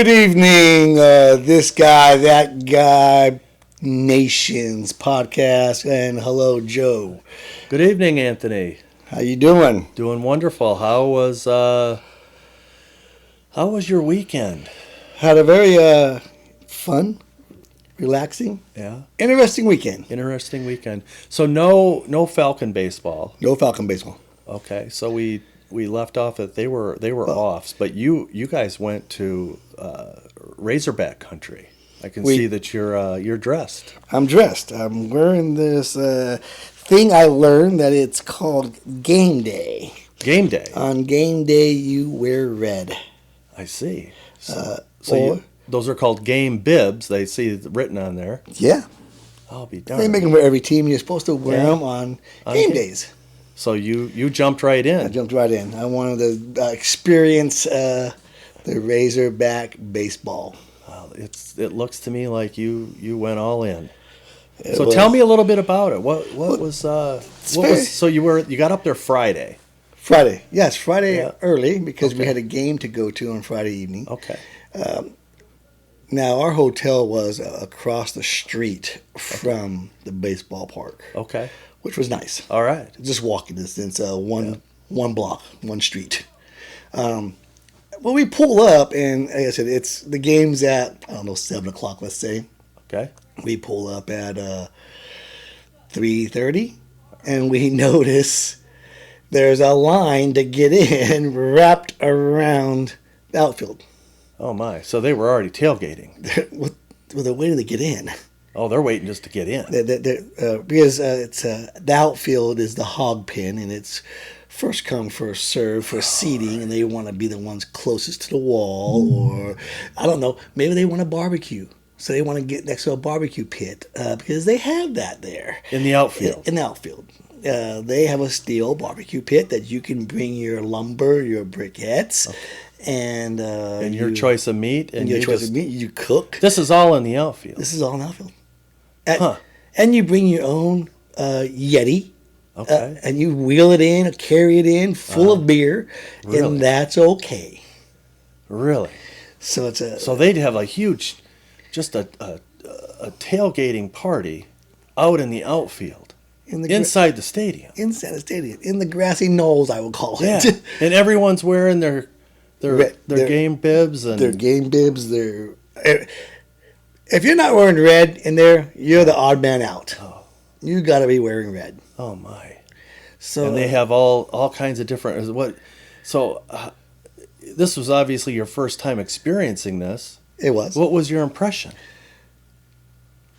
Good evening, this guy, that guy, Nations podcast, and hello, Joe. Good evening, Anthony. How you doing? Doing wonderful. How was your weekend? Had a very fun, relaxing, Yeah, interesting weekend. interesting weekend. So no Falcon baseball. No Falcon baseball. Okay, so we left off at they were offs, but you guys went to Razorback country. I can see that you're dressed. I'm dressed. I'm wearing this thing I learned that it's called game day. Game day. On game day, you wear red. I see. Those are called game bibs. They see it written on there. Yeah. I'll be They darned. make them wear every team. You're supposed to wear them on game days. So you jumped right in. I jumped right in. I wanted to experience the Razorback baseball. It looks to me like you went all in. So tell me a little bit about it. What was so you got up there Friday? Friday, yes, Friday Yeah. early because we Okay. had a game to go to on Friday evening. Okay. Now our hotel was across the street from the baseball park, Okay. which was nice. All right. Just walking distance, one block, one street. Well, we pull up, and like I said, it's the game's at 7 o'clock. Let's say Okay. we pull up at 3:30, and we notice there's a line to get in wrapped around the outfield. Oh my. So they were already tailgating. Well, they're waiting to get in. Oh, they're waiting just to get in. Because it's the outfield is the hog pen, and it's first come, first serve for seating, and they want to be the ones closest to the wall, or I don't know, maybe they want a barbecue. So they want to get next to a barbecue pit because they have that there. In the outfield. In the outfield. They have a steel barbecue pit that you can bring your lumber, your briquettes, and your choice of meat. And your choice of meat. You cook. This is all in the outfield. This is all in the outfield. Huh. And you bring your own Yeti. Okay. And you wheel it in or carry it in full of beer, Really? and that's okay. Really? So it's a So they'd have a huge, just a tailgating party out in the outfield, inside the stadium. inside the stadium, in the grassy knolls, I would call Yeah. it. And everyone's wearing their game bibs and Their game bibs. If you're not wearing red in there, you're the odd man out. You got to be wearing red. oh my. So And they have all kinds of different this was obviously your first time experiencing this. it was. What was your impression?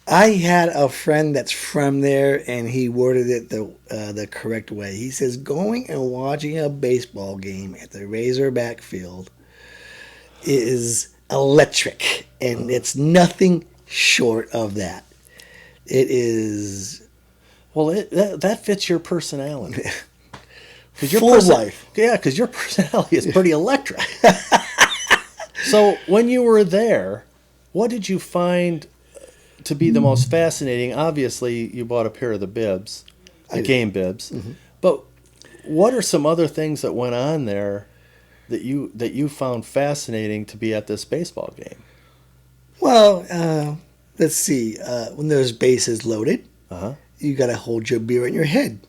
I had a friend that's from there, and he worded it the correct way. He says, going and watching a baseball game at the Razorback field is electric, and it's nothing short of that. It is Well, that fits your personality. full of life. Yeah, because your personality is pretty electric. So when you were there, what did you find to be the most fascinating? Obviously, you bought a pair of the bibs, the game bibs. Mm-hmm. But what are some other things that went on there that you found fascinating to be at this baseball game? Well, let's see. When there's bases loaded, Uh-huh. you got to hold your beer in your head.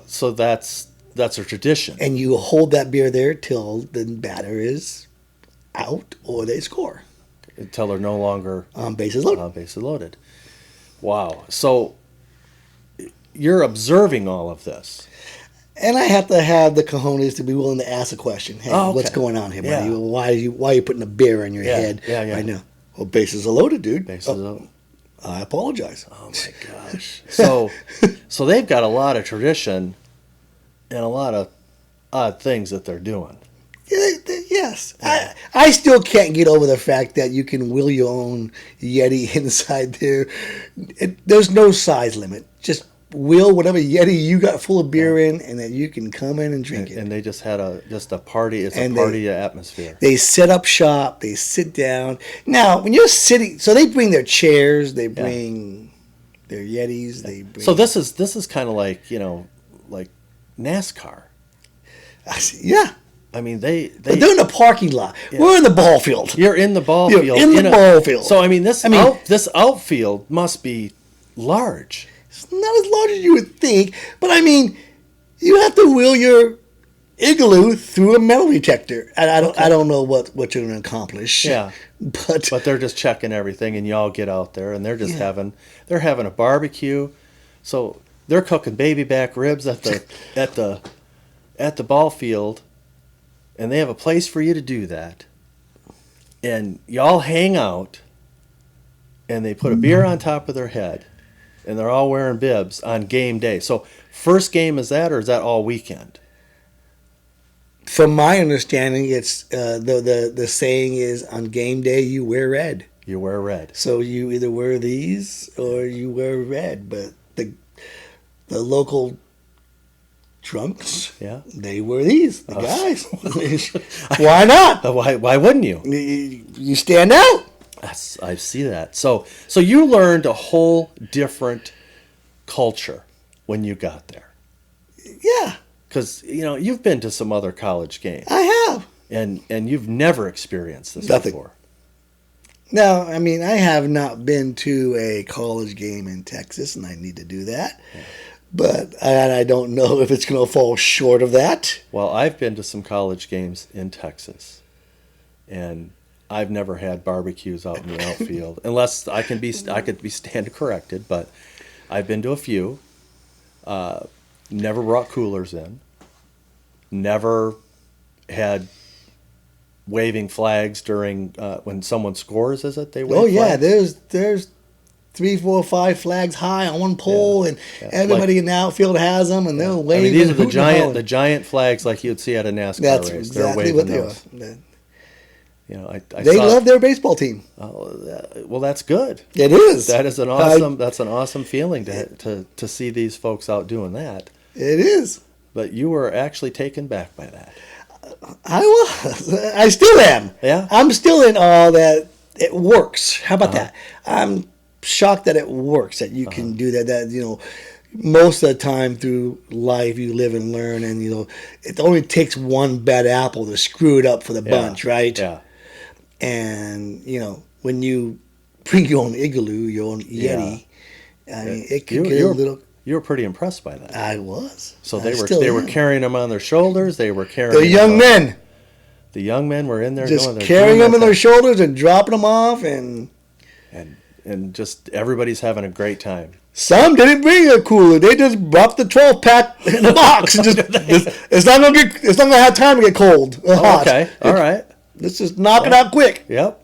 So that's a tradition. And you hold that beer there till the batter is out or they score. Until they're no longer Bases loaded. loaded. Wow. So you're observing all of this. And I have to have the cojones to be willing to ask a question. Hey, Oh, okay. what's going on here, buddy? Yeah. Why are you putting a beer in your Yeah, head yeah. right now? Well, bases are loaded, dude. Bases loaded. I apologize. Oh my gosh. So they've got a lot of tradition and a lot of odd things that they're doing. Yes. I still can't get over the fact that you can wheel your own Yeti inside there. There's no size limit. Just wheel whatever Yeti you got full of beer in, and that you can come in and drink it. And they just had a party. It's And a party atmosphere. They set up shop. They sit down. Now, when you're sitting, so they bring their chairs. They bring their Yetis. They bring, So this is kind of like like NASCAR. yeah. I mean, But they're in the parking lot. Yeah. We're in the ball field. you're in the ball You're field. in the ball field. So I mean, this I mean- this outfield must be large. It's not as large as you would think, but I mean, you have to wheel your igloo through a metal detector. And I don't know what you're going to accomplish. Yeah. But But they're just checking everything, and y'all get out there, and they're just Yeah. having a barbecue. So they're cooking baby back ribs at the ball field, and they have a place for you to do that. And y'all hang out, and they put a beer on top of their head, and they're all wearing bibs on game day. So first game is that, or is that all weekend? from my understanding, it's the saying is on game day you wear red. You wear red. So you either wear these or you wear red. But the local drunks, Yeah. they wear these. The guys. Why not? Why wouldn't you? You stand out. I see that. So you learned a whole different culture when you got there. Yeah, Because, you've been to some other college games, I have. and you've never experienced this Nothing. before. No, I mean, I have not been to a college game in Texas, and I need to do that. But I don't know if it's going to fall short of that. Well, I've been to some college games in Texas, and I've never had barbecues out in the outfield, unless I could be stand corrected. But I've been to a few. Never brought coolers in. Never had waving flags during when someone scores. Is it they wave? Oh yeah, flags? there's 3, 4, 5 flags high on one pole, and Yeah. everybody in the outfield has them, and they'll wave. I mean, these are and the hoot and holler. giant flags like you'd see at a NASCAR That's race. They're exactly waving what they those. are. I They saw, love their baseball team. well, that's good. It is. That is an awesome. That's an awesome feeling to see these folks out doing that. It is. But you were actually taken back by that. I was. I still am. Yeah? I'm still in awe that it works. How about Uh-huh. that? I'm shocked that it works. That you can do that. That most of the time through life you live and learn, and it only takes one bad apple to screw it up for the bunch, right? Yeah. And when you bring your own igloo, your own Yeti, I mean, it could get a little. You were pretty impressed by that. I was. So I they still were am. carrying them on their shoulders. They were carrying The young men The young men were in there just doing their carrying them in their thing. shoulders and dropping them off, and and just everybody's having a great time. some didn't bring a cooler. They just dropped the 12-pack in the box. It's not gonna have time to get cold. Or hot. Okay, all right, Let's just knock it out quick. yep.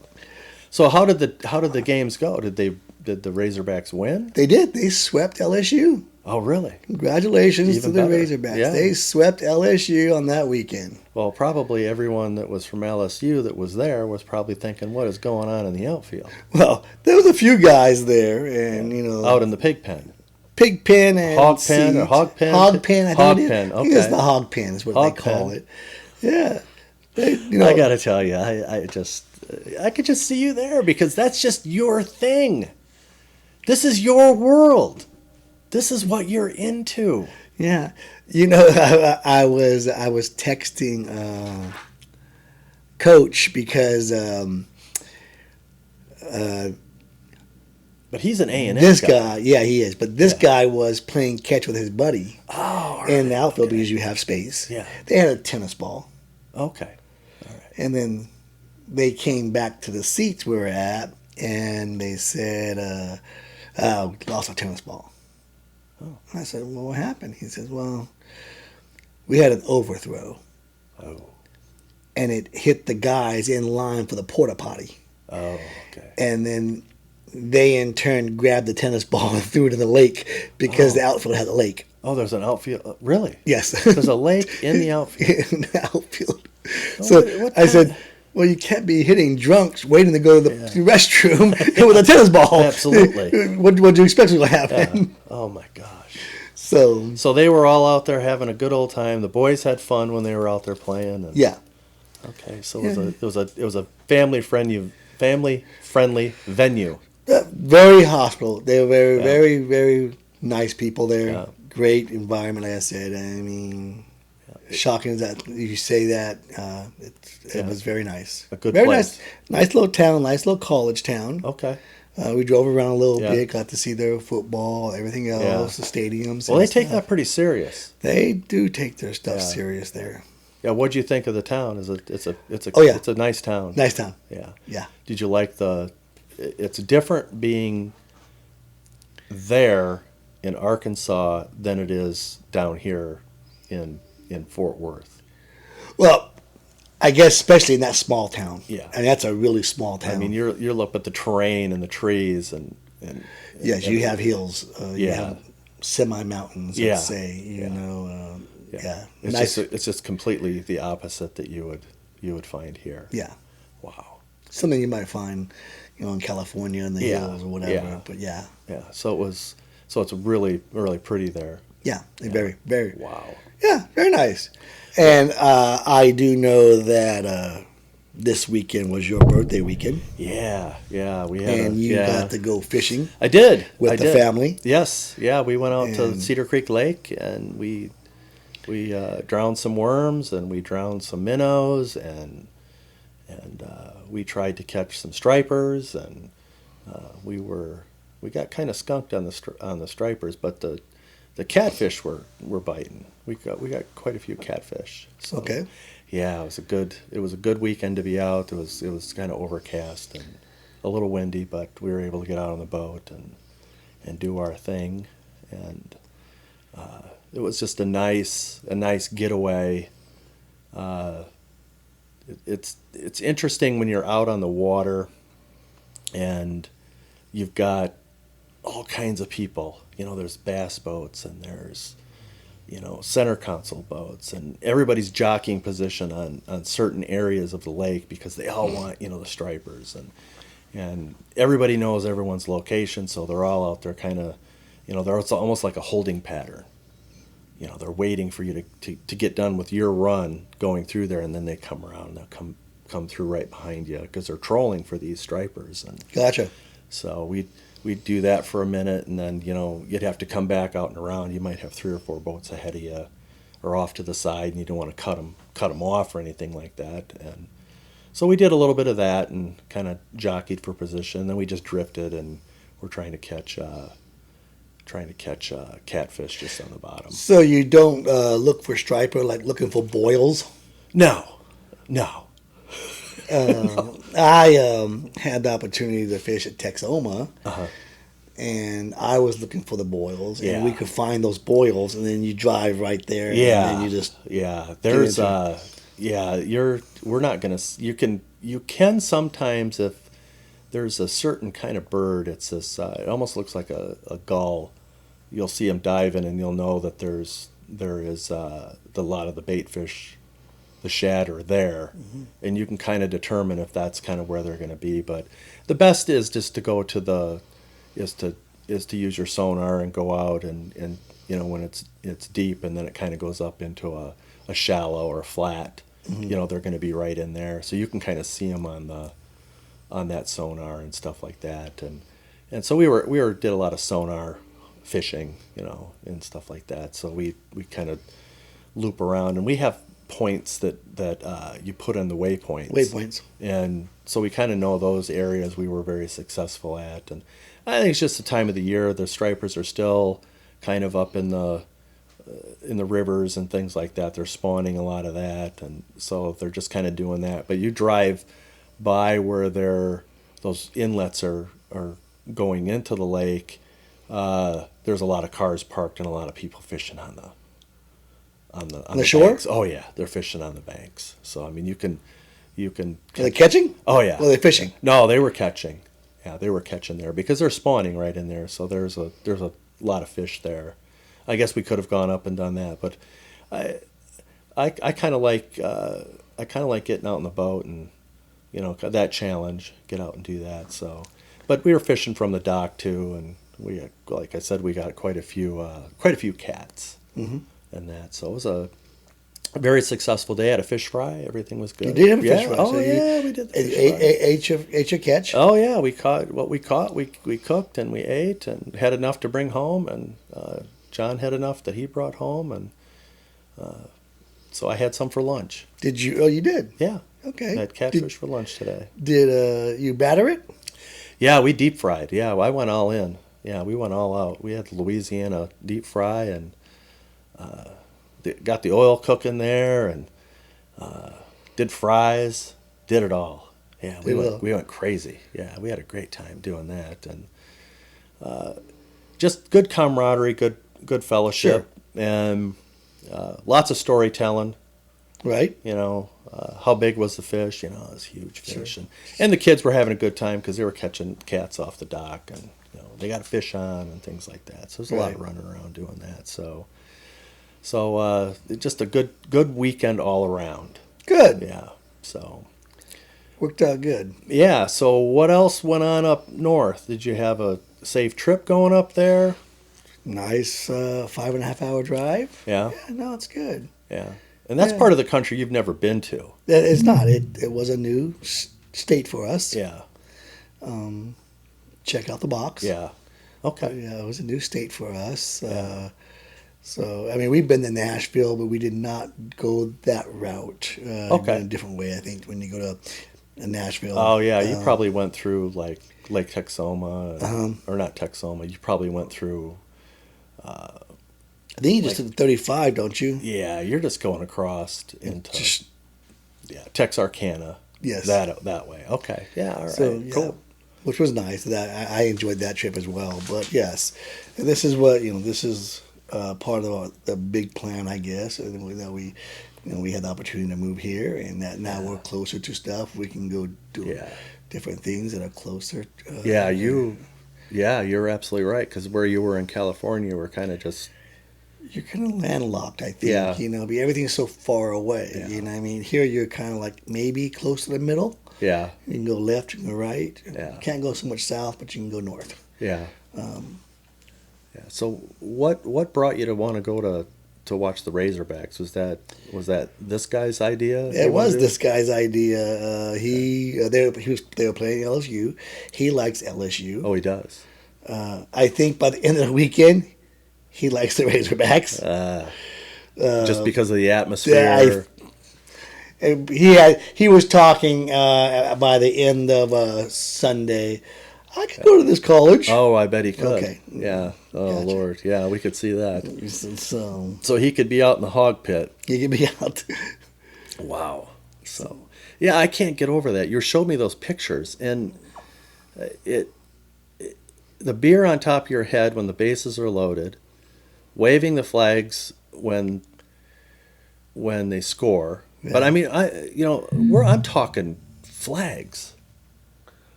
So how did the games go? Did the Razorbacks win? They did. They swept LSU. Oh, really? Congratulations Even to the better. Razorbacks. Yeah. They swept LSU on that weekend. Well, probably everyone that was from LSU that was there was probably thinking, "What is going on in the outfield, Well, there was a few guys there, and out in the pig pen?" pig pen and Hog pen or seeds. hog pen? Hog pen. I think Hog it is. pen, I think it's okay. the hog pen is what Hog they call pen. it. Yeah. I gotta tell you, I could just see you there because that's just your thing. This is your world. This is what you're into. Yeah, I was texting Coach because But he's an A&M this guy, yeah, he is, but this guy was playing catch with his buddy Oh, in the outfield because you have space. Yeah. They had a tennis ball, okay. and then they came back to the seats we were at, and they said, "Oh, we lost our tennis ball." Oh. I said, "Well, what happened?" He says, "Well, we had an overthrow, Oh, and it hit the guys in line for the porta potty, oh, okay. and then they in turn grabbed the tennis ball and threw it in the lake because the outfield had a lake." Oh, there's an outfield. Really? Yes, There's a lake in the outfield. in the outfield. So what I said, kind "Well, you can't be hitting drunks waiting to go to the restroom with a tennis ball." Absolutely. What do you expect will happen? Oh my gosh. So they were all out there having a good old time. The boys had fun when they were out there playing. And, yeah, Okay, so it was a family friendly venue. very hospitable. They were very, Yeah. very, very nice people there. Yeah. Great environment, like I said. I mean, shocking that you say that. It Yeah. was very nice. A good very place. nice little town, nice little college town. Okay. We drove around a little Yeah. bit, got to see their football, everything else, the stadiums. Well, they and take stuff. that pretty serious. They do take their stuff Yeah. serious there. Yeah. What'd you think of the town? Oh, yeah. It's a nice town. Nice town. Yeah. Yeah. Did you like the? It's different being there in Arkansas than it is down here in Fort Worth. Well, I guess especially in that small town. Yeah. And that's a really small town. I mean, you're looking at the terrain and the trees and yes, you have hills. You Yeah. have semi mountains. Yeah. Let's say you Yeah. know. Yeah. It's Nice. it's just completely the opposite that you would find here. Yeah. Wow. Something you might find, in California in the Yeah. hills or whatever. Yeah. But yeah. Yeah. So it's really really pretty there. Yeah. Very, very. Wow. Yeah. Very nice. And I do know that this weekend was your birthday weekend, Yeah. Yeah. We had and you yeah. got to go fishing I did with I the did. family. Yes, yeah, we went out to And- Cedar Creek Lake and we drowned some worms and we drowned some minnows and we tried to catch some stripers and we got kind of skunked on the stripers, but the catfish were biting. We got quite a few catfish. So, Okay. yeah, it was a good weekend to be out. It was kind of overcast and a little windy, but we were able to get out on the boat and do our thing, and it was just a nice getaway. It's interesting when you're out on the water, and you've got all kinds of people. There's bass boats and there's center console boats, and everybody's jockeying position on certain areas of the lake because they all want the stripers, and everybody knows everyone's location, so they're all out there kind of it's almost like a holding pattern. They're waiting for you to get done with your run going through there, and then they come around and they'll come through right behind you because they're trolling for these stripers. And Gotcha. so we'd do that for a minute, and then you'd have to come back out and around. You might have 3 or 4 boats ahead of you or off to the side, and you don't want to cut them off or anything like that. And so we did a little bit of that and kind of jockeyed for position. Then we just drifted and we're trying to catch catfish just on the bottom. So you don't look for striper like looking for boils? No. I had the opportunity to fish at Texoma, Uh-huh. and I was looking for the boils, Yeah. and we could find those boils, and then you drive right there, Yeah. and then you just There's into we're not gonna. You can sometimes if there's a certain kind of bird. It's this. It almost looks like a gull. You'll see them diving, and you'll know that there is a lot of the bait fish, the shad are there, and you can kind of determine if that's kind of where they're going to be. But the best is just to go to is to use your sonar and go out and when it's deep, and then it kind of goes up into a shallow or a flat. They're going to be right in there, so you can kind of see them on that sonar and stuff like that. And so we did a lot of sonar fishing, and stuff like that. So we kind of loop around, and we have points that you put in the waypoints. And so we kind of know those areas we were very successful at. And I think it's just the time of the year. The stripers are still kind of up in the rivers and things like that. They're spawning a lot of that, and so they're just kind of doing that. But you drive by where those inlets are going into the lake. There's a lot of cars parked and a lot of people fishing on the shore? banks. Oh yeah, they're fishing on the banks. So I mean, you can. Are they catching? Oh yeah. Or are they fishing? No, they were catching. Yeah, they were catching there because they're spawning right in there. So there's a lot of fish there. I guess we could have gone up and done that, but I kind of like getting out in the boat and that challenge, get out and do that. So, but we were fishing from the dock too, and like I said, we got quite a few cats and that. So it was a very successful day. I had a fish fry. Everything was good. You did have a fish fry. Oh so yeah, we did the fish fry. Ate your catch? Oh yeah, we caught what we caught. We cooked and we ate and had enough to bring home, and John had enough that he brought home, and So I had some for lunch. Did you? Oh, you did. Yeah. Okay. I had catfish for lunch today. Did you batter it? Yeah, we deep fried. Yeah, I went all in. Yeah, we went all out. We had Louisiana deep fry and got the oil cooking there and did fries. Did it all. Yeah, we went crazy. Yeah, we had a great time doing that and just good camaraderie, good fellowship, and lots of storytelling. Right. You know, how big was the fish? You know, it was huge fish, and the kids were having a good time because they were catching cats off the dock, and you know they got a fish on and things like that. So there's a lot of running around doing that. So just a good weekend all around. Good. Yeah. So worked out good. Yeah. So what else went on up north? Did you have a safe trip going up there? Nice 5.5 hour drive. Yeah. Yeah. No, it's good. Yeah. And that's part of the country you've never been to. It's not. It was a new state for us. Yeah. Check out the box. Yeah. Okay. Yeah, it was a new state for us. So, I mean, we've been to Nashville, but we did not go that route. Okay. In a different way, I think, when you go to Nashville. Oh, yeah. You probably went through, like, Lake Texoma. Or not Texoma. You probably went through... I think you just did 35, don't you? Yeah, you're just going across into Texarkana. Yes. That way. Okay. Yeah, all right. So, yeah, cool. Which was nice. That I enjoyed that trip as well. But yes, and this is what this is part of the big plan, I guess. And that we had the opportunity to move here, and that now we're closer to stuff. We can go do different things that are closer. You're absolutely right. Because where you were in California, we're kind of just. You're kind of landlocked, I think. Yeah. But everything's so far away. Yeah. You know what I mean? Here you're kind of like maybe close to the middle. Yeah. You can go left, you can go right. Yeah. You can't go so much south, but you can go north. Yeah. So what brought you to want to go to watch the Razorbacks? Was that this guy's idea? It was this guy's idea. They were playing LSU. He likes LSU. Oh, he does. I think by the end of the weekend, he likes the Razorbacks. Just because of the atmosphere. He was talking by the end of Sunday. I could go to this college. Oh, I bet he could. Okay. Yeah. Oh, Gotcha. Lord. Yeah, we could see that. So he could be out in the hog pit. he could be out. Wow. So, yeah, I can't get over that. You showed me those pictures, and the beer on top of your head when the bases are loaded, waving the flags when they score. Yeah. But I mean, I'm talking flags.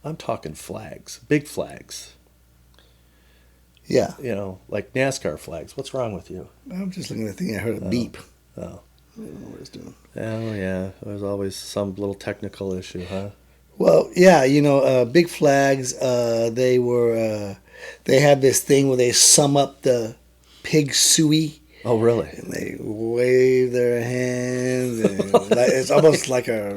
I'm talking flags, big flags. Yeah. Like NASCAR flags. What's wrong with you? I'm just looking at the thing. I heard a beep. Oh. I don't know what it's doing. Oh, yeah. There's always some little technical issue, huh? Well, yeah, Big Flags, they have this thing where they sum up the pig suey. Oh, really? And they wave their hands. And it's almost like a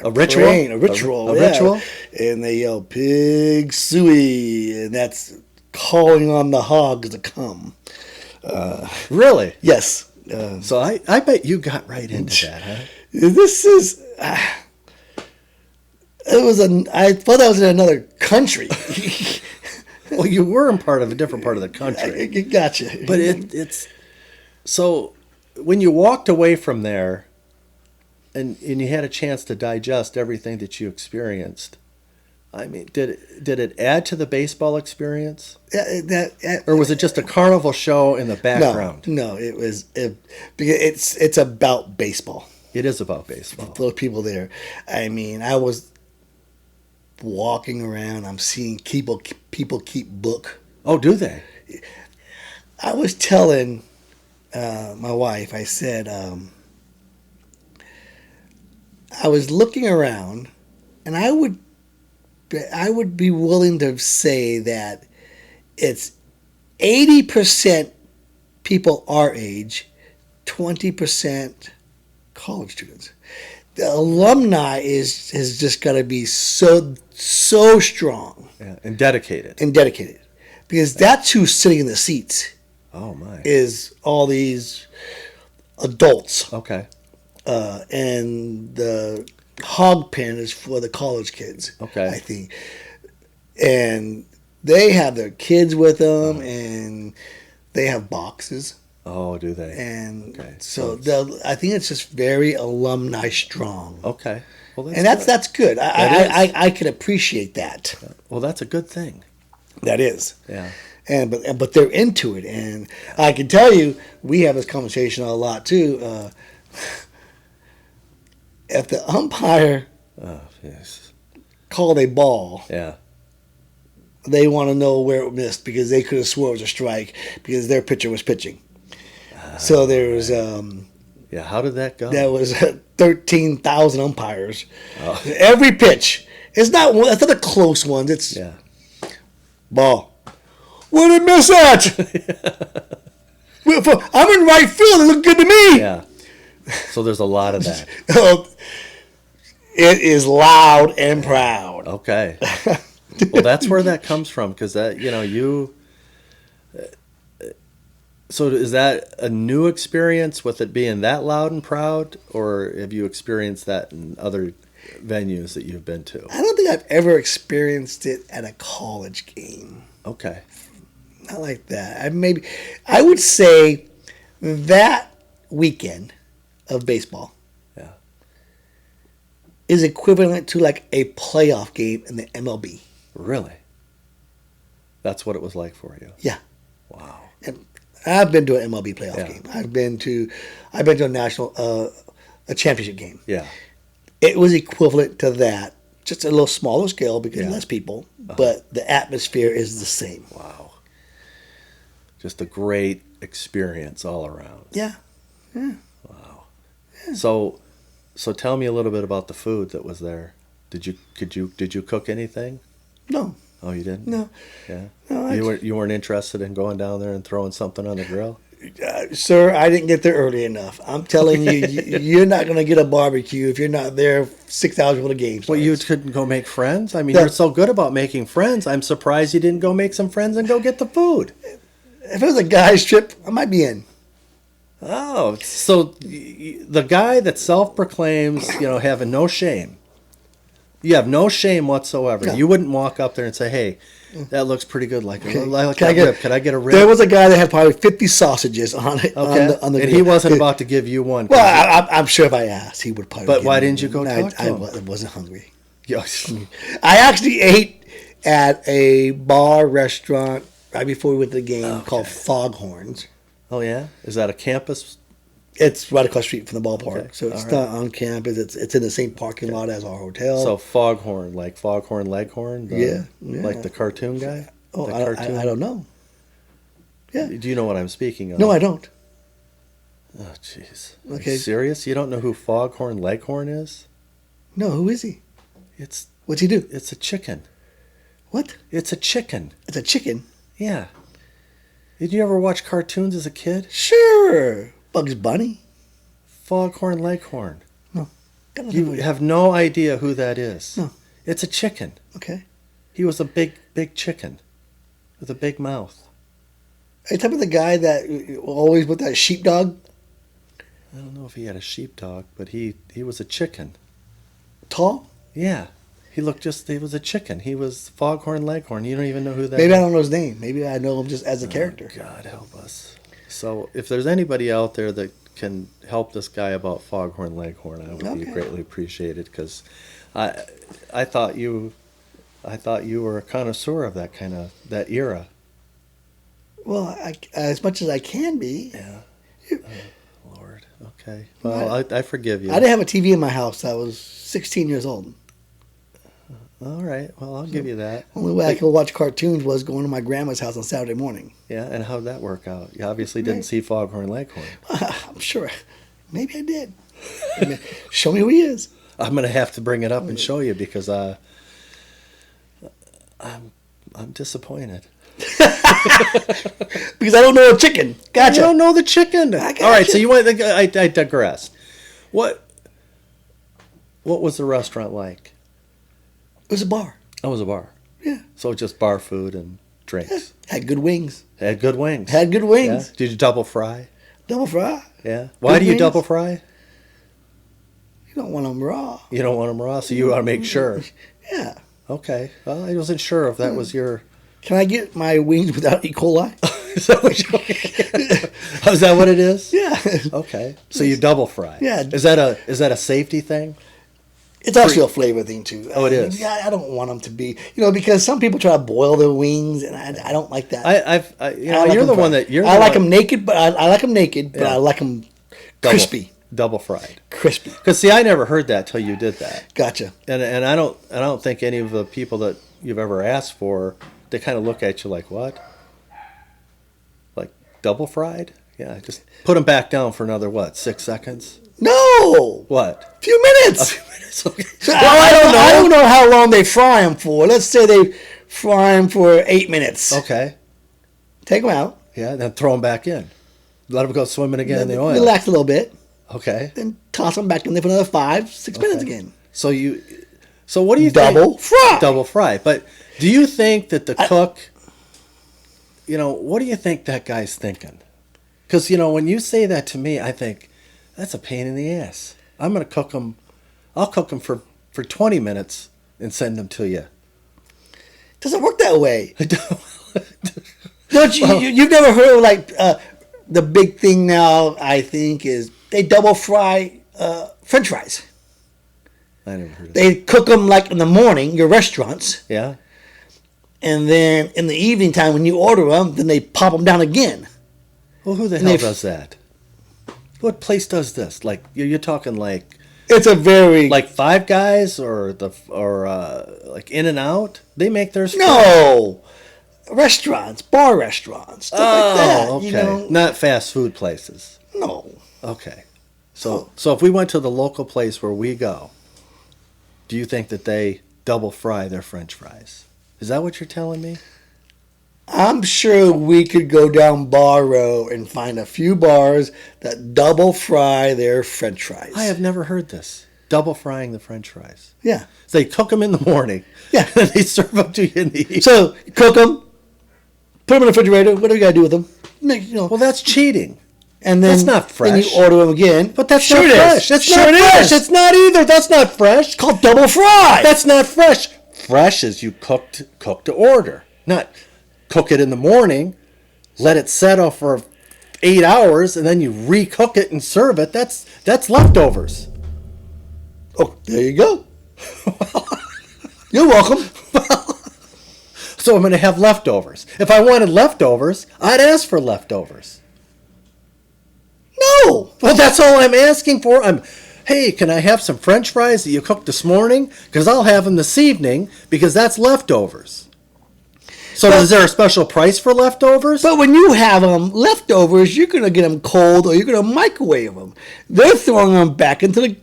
ritual? A ritual. A yeah. ritual? And they yell, pig suey. And that's calling on the hogs to come. Really? Yes. So I bet you got right into that, huh? This is... I thought that was in another country. Well, you were in a different part of the country. I gotcha. But it's... So when you walked away from there and you had a chance to digest everything that you experienced, I mean, did it add to the baseball experience? Or was it just a carnival show in the background? No, it was because it's about baseball. It is about baseball. Those people there. I mean, I was walking around. I'm seeing people keep book. Oh, do they? I was telling my wife. I said I was looking around, and I would be willing to say that it's 80% people our age, 20% college students. The alumni has just got to be so strong, and dedicated, because that's who's sitting in the seats. Oh my! Is all these adults? Okay. and the hog pen is for the college kids. Okay. I think, and they have their kids with them, and they have boxes, Oh, do they? and Okay, so so I think it's just very alumni strong, Okay. Well, and that's good. That I can appreciate that. well, that's a good thing. That is. Yeah. And but they're into it, and I can tell you, we have this conversation a lot too. If the umpire Oh, yes. called a ball, Yeah. they want to know where it missed because they could have swore it was a strike because their pitcher was pitching. So there was Yeah. How did that go? that was 13,000 umpires. Oh. Every pitch. It's not one. It's not the close ones. It's Yeah. ball. Where did it miss at? I'm in right field. It looked good to me. Yeah. So there's a lot of that. It is loud and proud. Okay. Well, that's where that comes from, because that you. So is that a new experience with it being that loud and proud, or have you experienced that in other venues that you've been to? I don't think I've ever experienced it at a college game. Okay. Not like that. I would say that weekend of baseball Yeah. is equivalent to like a playoff game in the MLB. Really? That's what it was like for you? Yeah. Wow. And I've been to an MLB playoff Yeah. game. I've been to a national a championship game. Yeah. It was equivalent to that, just a little smaller scale because Yeah. less people, but the atmosphere is the same. Wow. Just a great experience all around. Yeah. Wow. So tell me a little bit about the food that was there. Did you cook anything? No. Oh, you didn't? No. Yeah. No, You weren't interested in going down there and throwing something on the grill? Sir, I didn't get there early enough. I'm telling you, you're not going to get a barbecue if you're not there 6 hours before the game starts. Well, you couldn't go make friends? I mean, No. you're so good about making friends. I'm surprised you didn't go make some friends and go get the food. If it was a guy's trip, I might be in. Oh, so the guy that self-proclaims, having no shame. You have no shame whatsoever. No. You wouldn't walk up there and say, "Hey, that looks pretty good. Like Okay. that Can I rib. get- Could I get a rib?" There was a guy that had probably 50 sausages on it. Okay. On the And grill. he wasn't about to give you one. Well, I'm sure if I asked, he would probably. But give why me didn't you go one. talk to him? I wasn't hungry. Yes. I actually ate at a bar restaurant right before we went to the game called Foghorns. Oh yeah. Is that a campus? It's right across the street from the ballpark, Okay. so it's All right. not on campus. It's in the same parking lot as our hotel. So Foghorn, like Foghorn Leghorn? Yeah. Like the cartoon guy? oh, The I don't know. Yeah. Do you know what I'm speaking of? No, I don't. Oh, jeez. Are Okay. you serious? You don't know who Foghorn Leghorn is? No, who is he? It's What's he do? it's a chicken. What? It's a chicken. It's a chicken. Yeah. Did you ever watch cartoons as a kid? Sure. Bugs Bunny. Foghorn Leghorn. Got nothing You to do. have no idea who that is. No. It's a chicken. Okay. He was a big chicken with a big mouth. Are you talking about the guy that always with that sheepdog? I don't know if he had a sheepdog, but he was a chicken. Tall? Yeah. He was a chicken. He was Foghorn Leghorn. You don't even know who that Maybe is. I don't know his name. Maybe I know him just as a character. God help us. So if there's anybody out there that can help this guy about Foghorn Leghorn, I would be Okay. greatly appreciated, because I thought you were a connoisseur of that era. Well, as much as I can be. Yeah. Lord. Okay. Well, I forgive you. I didn't have a TV in my house. I was 16 years old. All right. Well, I'll give you that. Only way I could watch cartoons was going to my grandma's house on Saturday morning. Yeah. And how'd that work out? You obviously didn't see Foghorn Leghorn. I'm sure. Maybe I did. I mean, show me who he is. I'm gonna have to bring it up and show you, because I'm disappointed. Because I don't know a chicken. Gotcha. You don't know the chicken. I got All right, you. so you went. I digress. What was the restaurant like? It was a bar. Oh, it was a bar. Yeah. So just bar food and drinks. Had good wings. Had good wings. Had good Yeah? wings. Did you double fry? Double fry. Yeah. Why do you wings. double fry? don't want them raw. You don't want them raw, so you want to make sure. Yeah. Okay. Well, I wasn't sure if that was your. Can I get my wings without E. coli? Is that what oh, is that what it is? Yeah. Okay. So you double fry. Yeah. Is that a safety thing? It's also a flavor thing too. Oh, it is? Yeah, I don't want them to be, because some people try to boil their wings, and I don't like that. I like you're them the one fried. that you're. I the like one- them naked, but I like them naked, but Yeah. I like them double- crispy. double fried. Crispy. Because see, I never heard that till you did that, Gotcha. and I don't think any of the people that you've ever asked for, they kind of look at you like, what? Like double fried? Yeah, just put them back down for another 6 seconds? No. What? Few minutes. Okay. So Well, I don't know how long they fry them for. Let's say they fry them for 8 minutes. Okay. Take them out. Yeah, then throw them back in. Let them go swimming again in the oil. Relax a little bit. Okay. Then toss them back in there for another 5-6 minutes Okay. again. So what do you think? Double fry. Double fry. But do you think that the cook, what do you think that guy's thinking? Because, when you say that to me, I think, that's a pain in the ass. I'm going to cook them. I'll cook them for 20 minutes and send them to you. Doesn't work that way. Don't you? You've never heard of the big thing now? I think is they double fry French fries. I never heard of that. They cook them like in the morning, your restaurants, Yeah? and then in the evening time when you order them, then they pop them down again. Well, who the And hell they've- does that? What place does this? Like, you're talking like It's a very Five Guys or like In and Out? They make theirs fresh. no restaurants, bar restaurants, stuff like that. Okay. Not fast food places. No. Okay. So if we went to the local place where we go, do you think that they double fry their French fries? Is that what you're telling me? I'm sure we could go down Bar Row and find a few bars that double fry their French fries. I have never heard this. Double frying the French fries. Yeah. So they cook them in the morning. Yeah. And they serve them to you in the evening. So cook them, put them in the refrigerator. What do you got to do with them? Well, that's cheating. And then that's not fresh. Then you order them again. But that's sure not it fresh. Is. It's sure not it fresh. is. It's not either. That's not fresh. It's called double fry. That's not fresh. Fresh is you cook to order. Not cook it in the morning, let it settle for 8 hours, and then you recook it and serve it. That's leftovers. Oh, there you go. You're welcome. So I'm going to have leftovers. If I wanted leftovers, I'd ask for leftovers. No. Well, that's all I'm asking for. Hey, can I have some French fries that you cooked this morning? Because I'll have them this evening because that's leftovers. So is there a special price for leftovers? But when you have them leftovers, you're going to get them cold or you're going to microwave them. They're throwing them back into the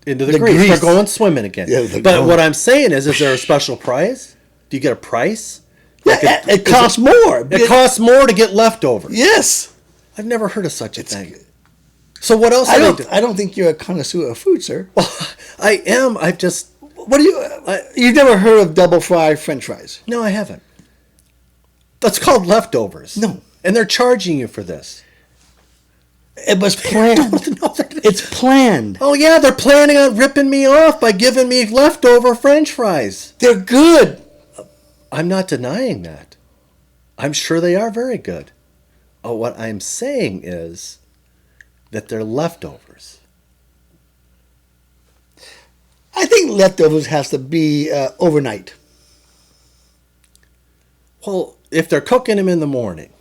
Into the grease. They're going swimming again. Yeah, they're but going. what I'm saying is there a special price? Do you get a price? Yeah, it costs more. It costs more to get leftovers. Yes. I've never heard of such a thing. So what else? I do they do? don't think you're a connoisseur of food, sir. I am. I've just What do you? You've never heard of double fried French fries? no. I haven't. That's called leftovers. No. And they're charging you for this. It was planned. No, they're- It's planned. oh yeah, they're planning on ripping me off by giving me leftover French fries. They're good. I'm not denying that. I'm sure they are very good. Oh, what I'm saying is that they're leftovers. I think leftovers has to be overnight. Well, if they're cooking them in the morning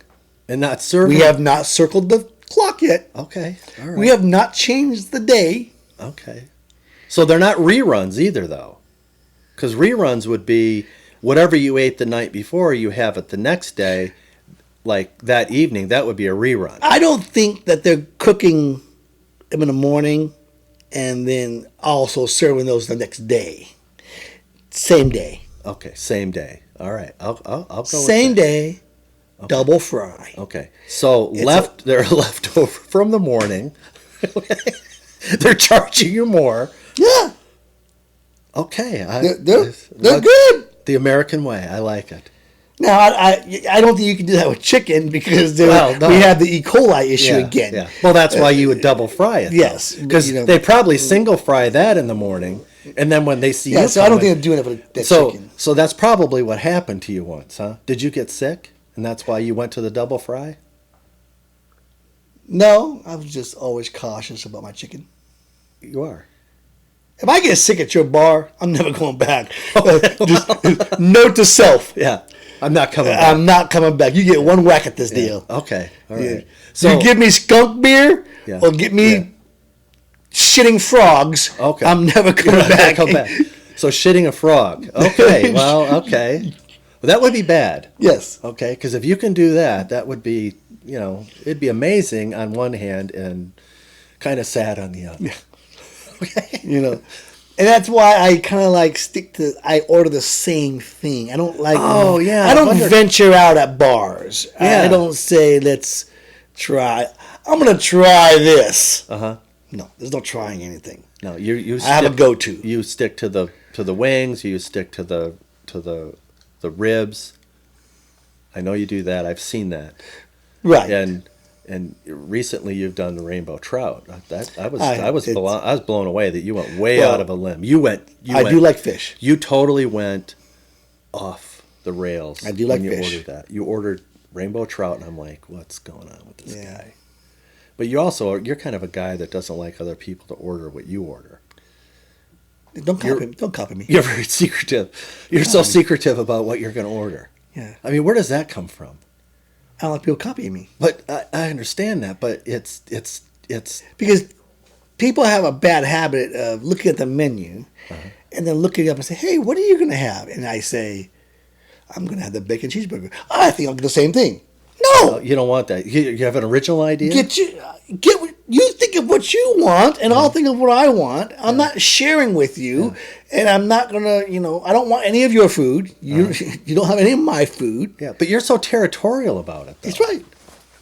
and not serving, We have not circled the clock yet. okay, all right, We have not changed the day. okay. So they're not reruns either, though, because reruns would be whatever you ate the night before, you have it the next day, like that evening. That would be a rerun. I don't think that they're cooking them in the morning and then also serving those the next day. Same day. Okay, same day. All right, I'll go. Same with that. day. Double fry. Okay, so they're left over from the morning. They're charging you more. Yeah. Okay, They're good. The American way. I like it. No, I don't think you can do that with chicken because Well, no. we have the E. coli issue Yeah, again. yeah. Well, that's why you would double fry it. Yes, because you know. they probably single fry that in the morning, and then when they see Yeah, you so I don't coming- think they're doing it for that so chicken. so that's probably what happened to you once, huh? Did you get sick, and that's why you went to the double fry? No, I was just always cautious about my chicken. You are. If I get sick at your bar, I'm never going back. Just note to self. Yeah, I'm not coming back. I'm not coming back. You get one whack at this deal. Okay, all Yeah. right. So you give me skunk beer Yeah. or get me Yeah. shitting frogs. Okay. I'm never You're coming not gonna back. come back. So shitting a frog. Okay, well, okay. Well, that would be bad. Yes. Okay, because if you can do that, that would be, it'd be amazing on one hand and kind of sad on the other. Yeah. You know, and that's why I kind of like stick to. I order the same thing. I don't like. Oh, yeah, I don't wonder- venture out at bars. Yeah. I don't say let's try. I'm gonna try this. Uh-huh. No, there's no trying anything. No, you I have a go-to. You stick to the wings. You stick to the ribs. I know you do that. I've seen that. Right. And recently you've done the rainbow trout. I I- was it's- blown away that you went way Well, out of a limb. You I do like fish. You totally went off the rails. I do like when you fish. ordered that. You ordered rainbow trout, and I'm like, what's going on with this Yeah. guy? But you're kind of a guy that doesn't like other people to order what you order. Don't copy me. You're very secretive. You're so secretive about what you're going to order. Yeah. I mean, where does that come from? I don't like people copying me But I understand that, but it's because people have a bad habit of looking at the menu and then looking up and say, "Hey, what are you gonna have?" And I say, "I'm gonna have the bacon cheeseburger." I think I'll get the same thing. No, you don't want that. You have an original idea. get what you think of what you want, and I'll think of what I want. I'm not sharing with you, and I'm not gonna. I don't want any of your food. You you don't have any of my food. Yeah, but you're so territorial about it. Though. That's right.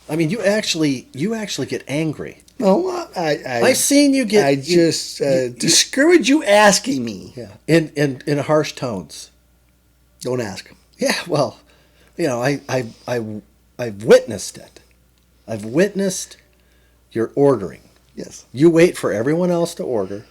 I mean, you actually get angry. No, I've seen you get. I just discourage you asking me. Yeah, in harsh tones. Don't ask. Yeah, well, I've witnessed it. I've witnessed your ordering. Yes. You wait for everyone else to order.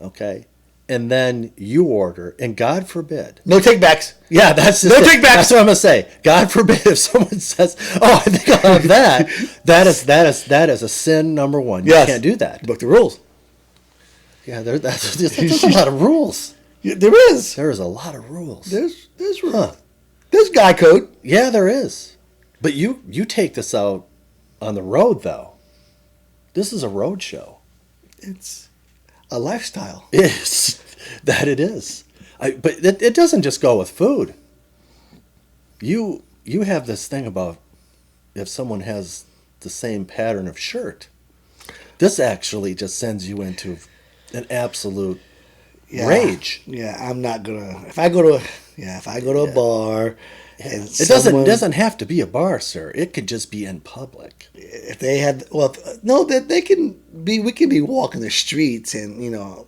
Okay. And then you order, and God forbid. No takebacks. Yeah, that's No it. take backs. That's what I'm gonna say. God forbid if someone says, "Oh, I think I'll have that." That is a sin number one. You Yes. can't do that. Book the rules. Yeah, that's a lot of rules. Yeah, there is. There is a lot of rules. There's rules. Huh. There's guy code. Yeah, there is. But you take this out on the road, though. This is a road show. It's a lifestyle. Is that it is. But it doesn't just go with food. You have this thing about if someone has the same pattern of shirt. This actually just sends you into an absolute rage. Yeah, I'm not gonna. If I go to a bar, and It doesn't have to be a bar, sir. It could just be in public. If they had, that they can be. We can be walking the streets, and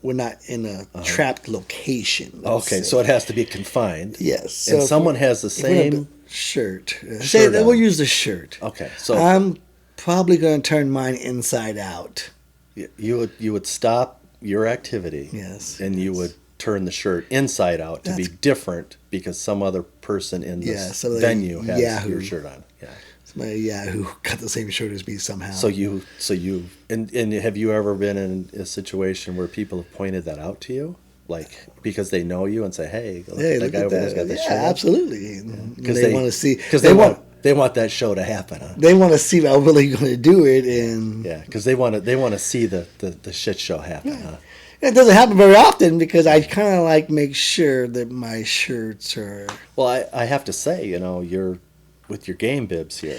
we're not in a trapped location. let's Okay, say. so it has to be confined. Yes. And so if someone we- has the if we have same. the shirt. Shirt We'll on. use the shirt. Okay, so I'm probably gonna turn mine inside out. you would stop your activity. Yes. And you would turn the shirt inside out to be That's- different because some other person in Yeah, this so venue has Yahoo. your shirt on. Yeah. Somebody, who got the same shirt as me somehow. So you and have you ever been in a situation where people have pointed that out to you? Like because they know you and say, "Hey, look at that guy over there's got the shirt." on." Absolutely. Because They want to see. because they want that show to happen. Huh? They want to see if I'm really going to do it, and Yeah, because they want to see the shit show happen. Huh? it doesn't happen very often because I kind of make sure that my shirts are. Well, I have to say, you're with your game bibs here.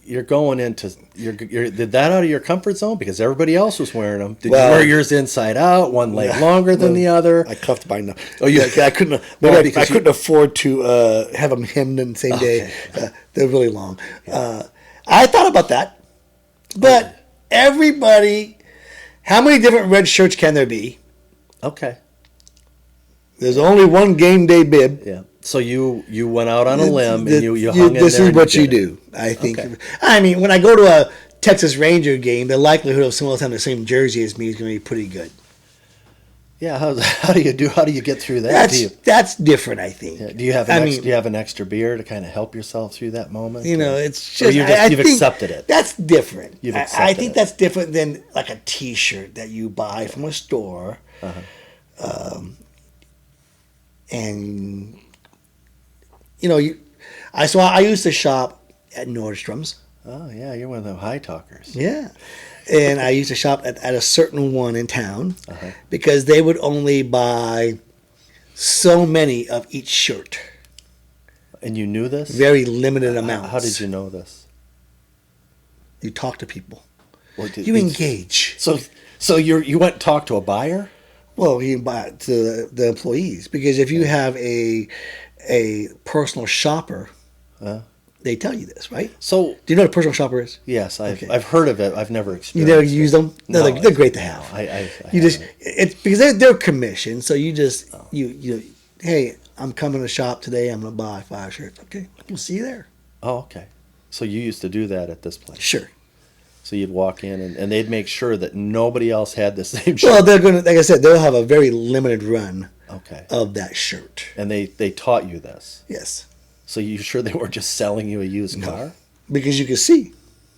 You're going into did that out of your comfort zone because everybody else was wearing them. Did Well- you wear yours inside out, one leg longer than the other? I cuffed mine. Oh, you- I couldn't. Well, Maybe I because couldn't afford to have them hemmed in the same day. They're really long. I thought about that, but everybody. How many different red shirts can there be? Okay. There's only one game day bib. Yeah. So you went out on a limb and you hung in there. This is and what you did it. do. I think. Okay. I mean, when I go to a Texas Ranger game, the likelihood of someone else having the same jersey as me is going to be pretty good. Yeah. How do you get through that? That's different. I think. Do you have do you have an extra beer to kind of help yourself through that moment? You know, it's Or just you've accepted it. That's different. You've I accepted think it. that's different than like a T-shirt that you buy from a store, and you know I used to shop at Nordstrom's. Oh yeah, you're one of them high talkers. Yeah. And I used to shop at a certain one in town Uh-huh. because they would only buy so many of each shirt. And you knew this? Very limited amounts. How did you know this? You talk to people. Well, You engage. So you went and talked to a buyer? Well, you buy it to the employees because if you have a personal shopper, they tell you this, right? So Do you know what a personal shopper is? yes, Okay. I've heard of it. I've never You experienced. never use them? No, No, they're great to have. I You just haven't. it's because they're commissioned, so you just Oh. you hey, I'm coming to shop today. I'm gonna buy 5 shirts. Okay, we'll see you there. Oh, okay. So you used to do that at this place. Sure. So you'd walk in and they'd make sure that nobody else had the same shirt. Well, they're gonna, like I said, they'll have a very limited run Okay. of that shirt. And they taught you this. Yes, So you sure they weren't just selling you a used car? because you can see.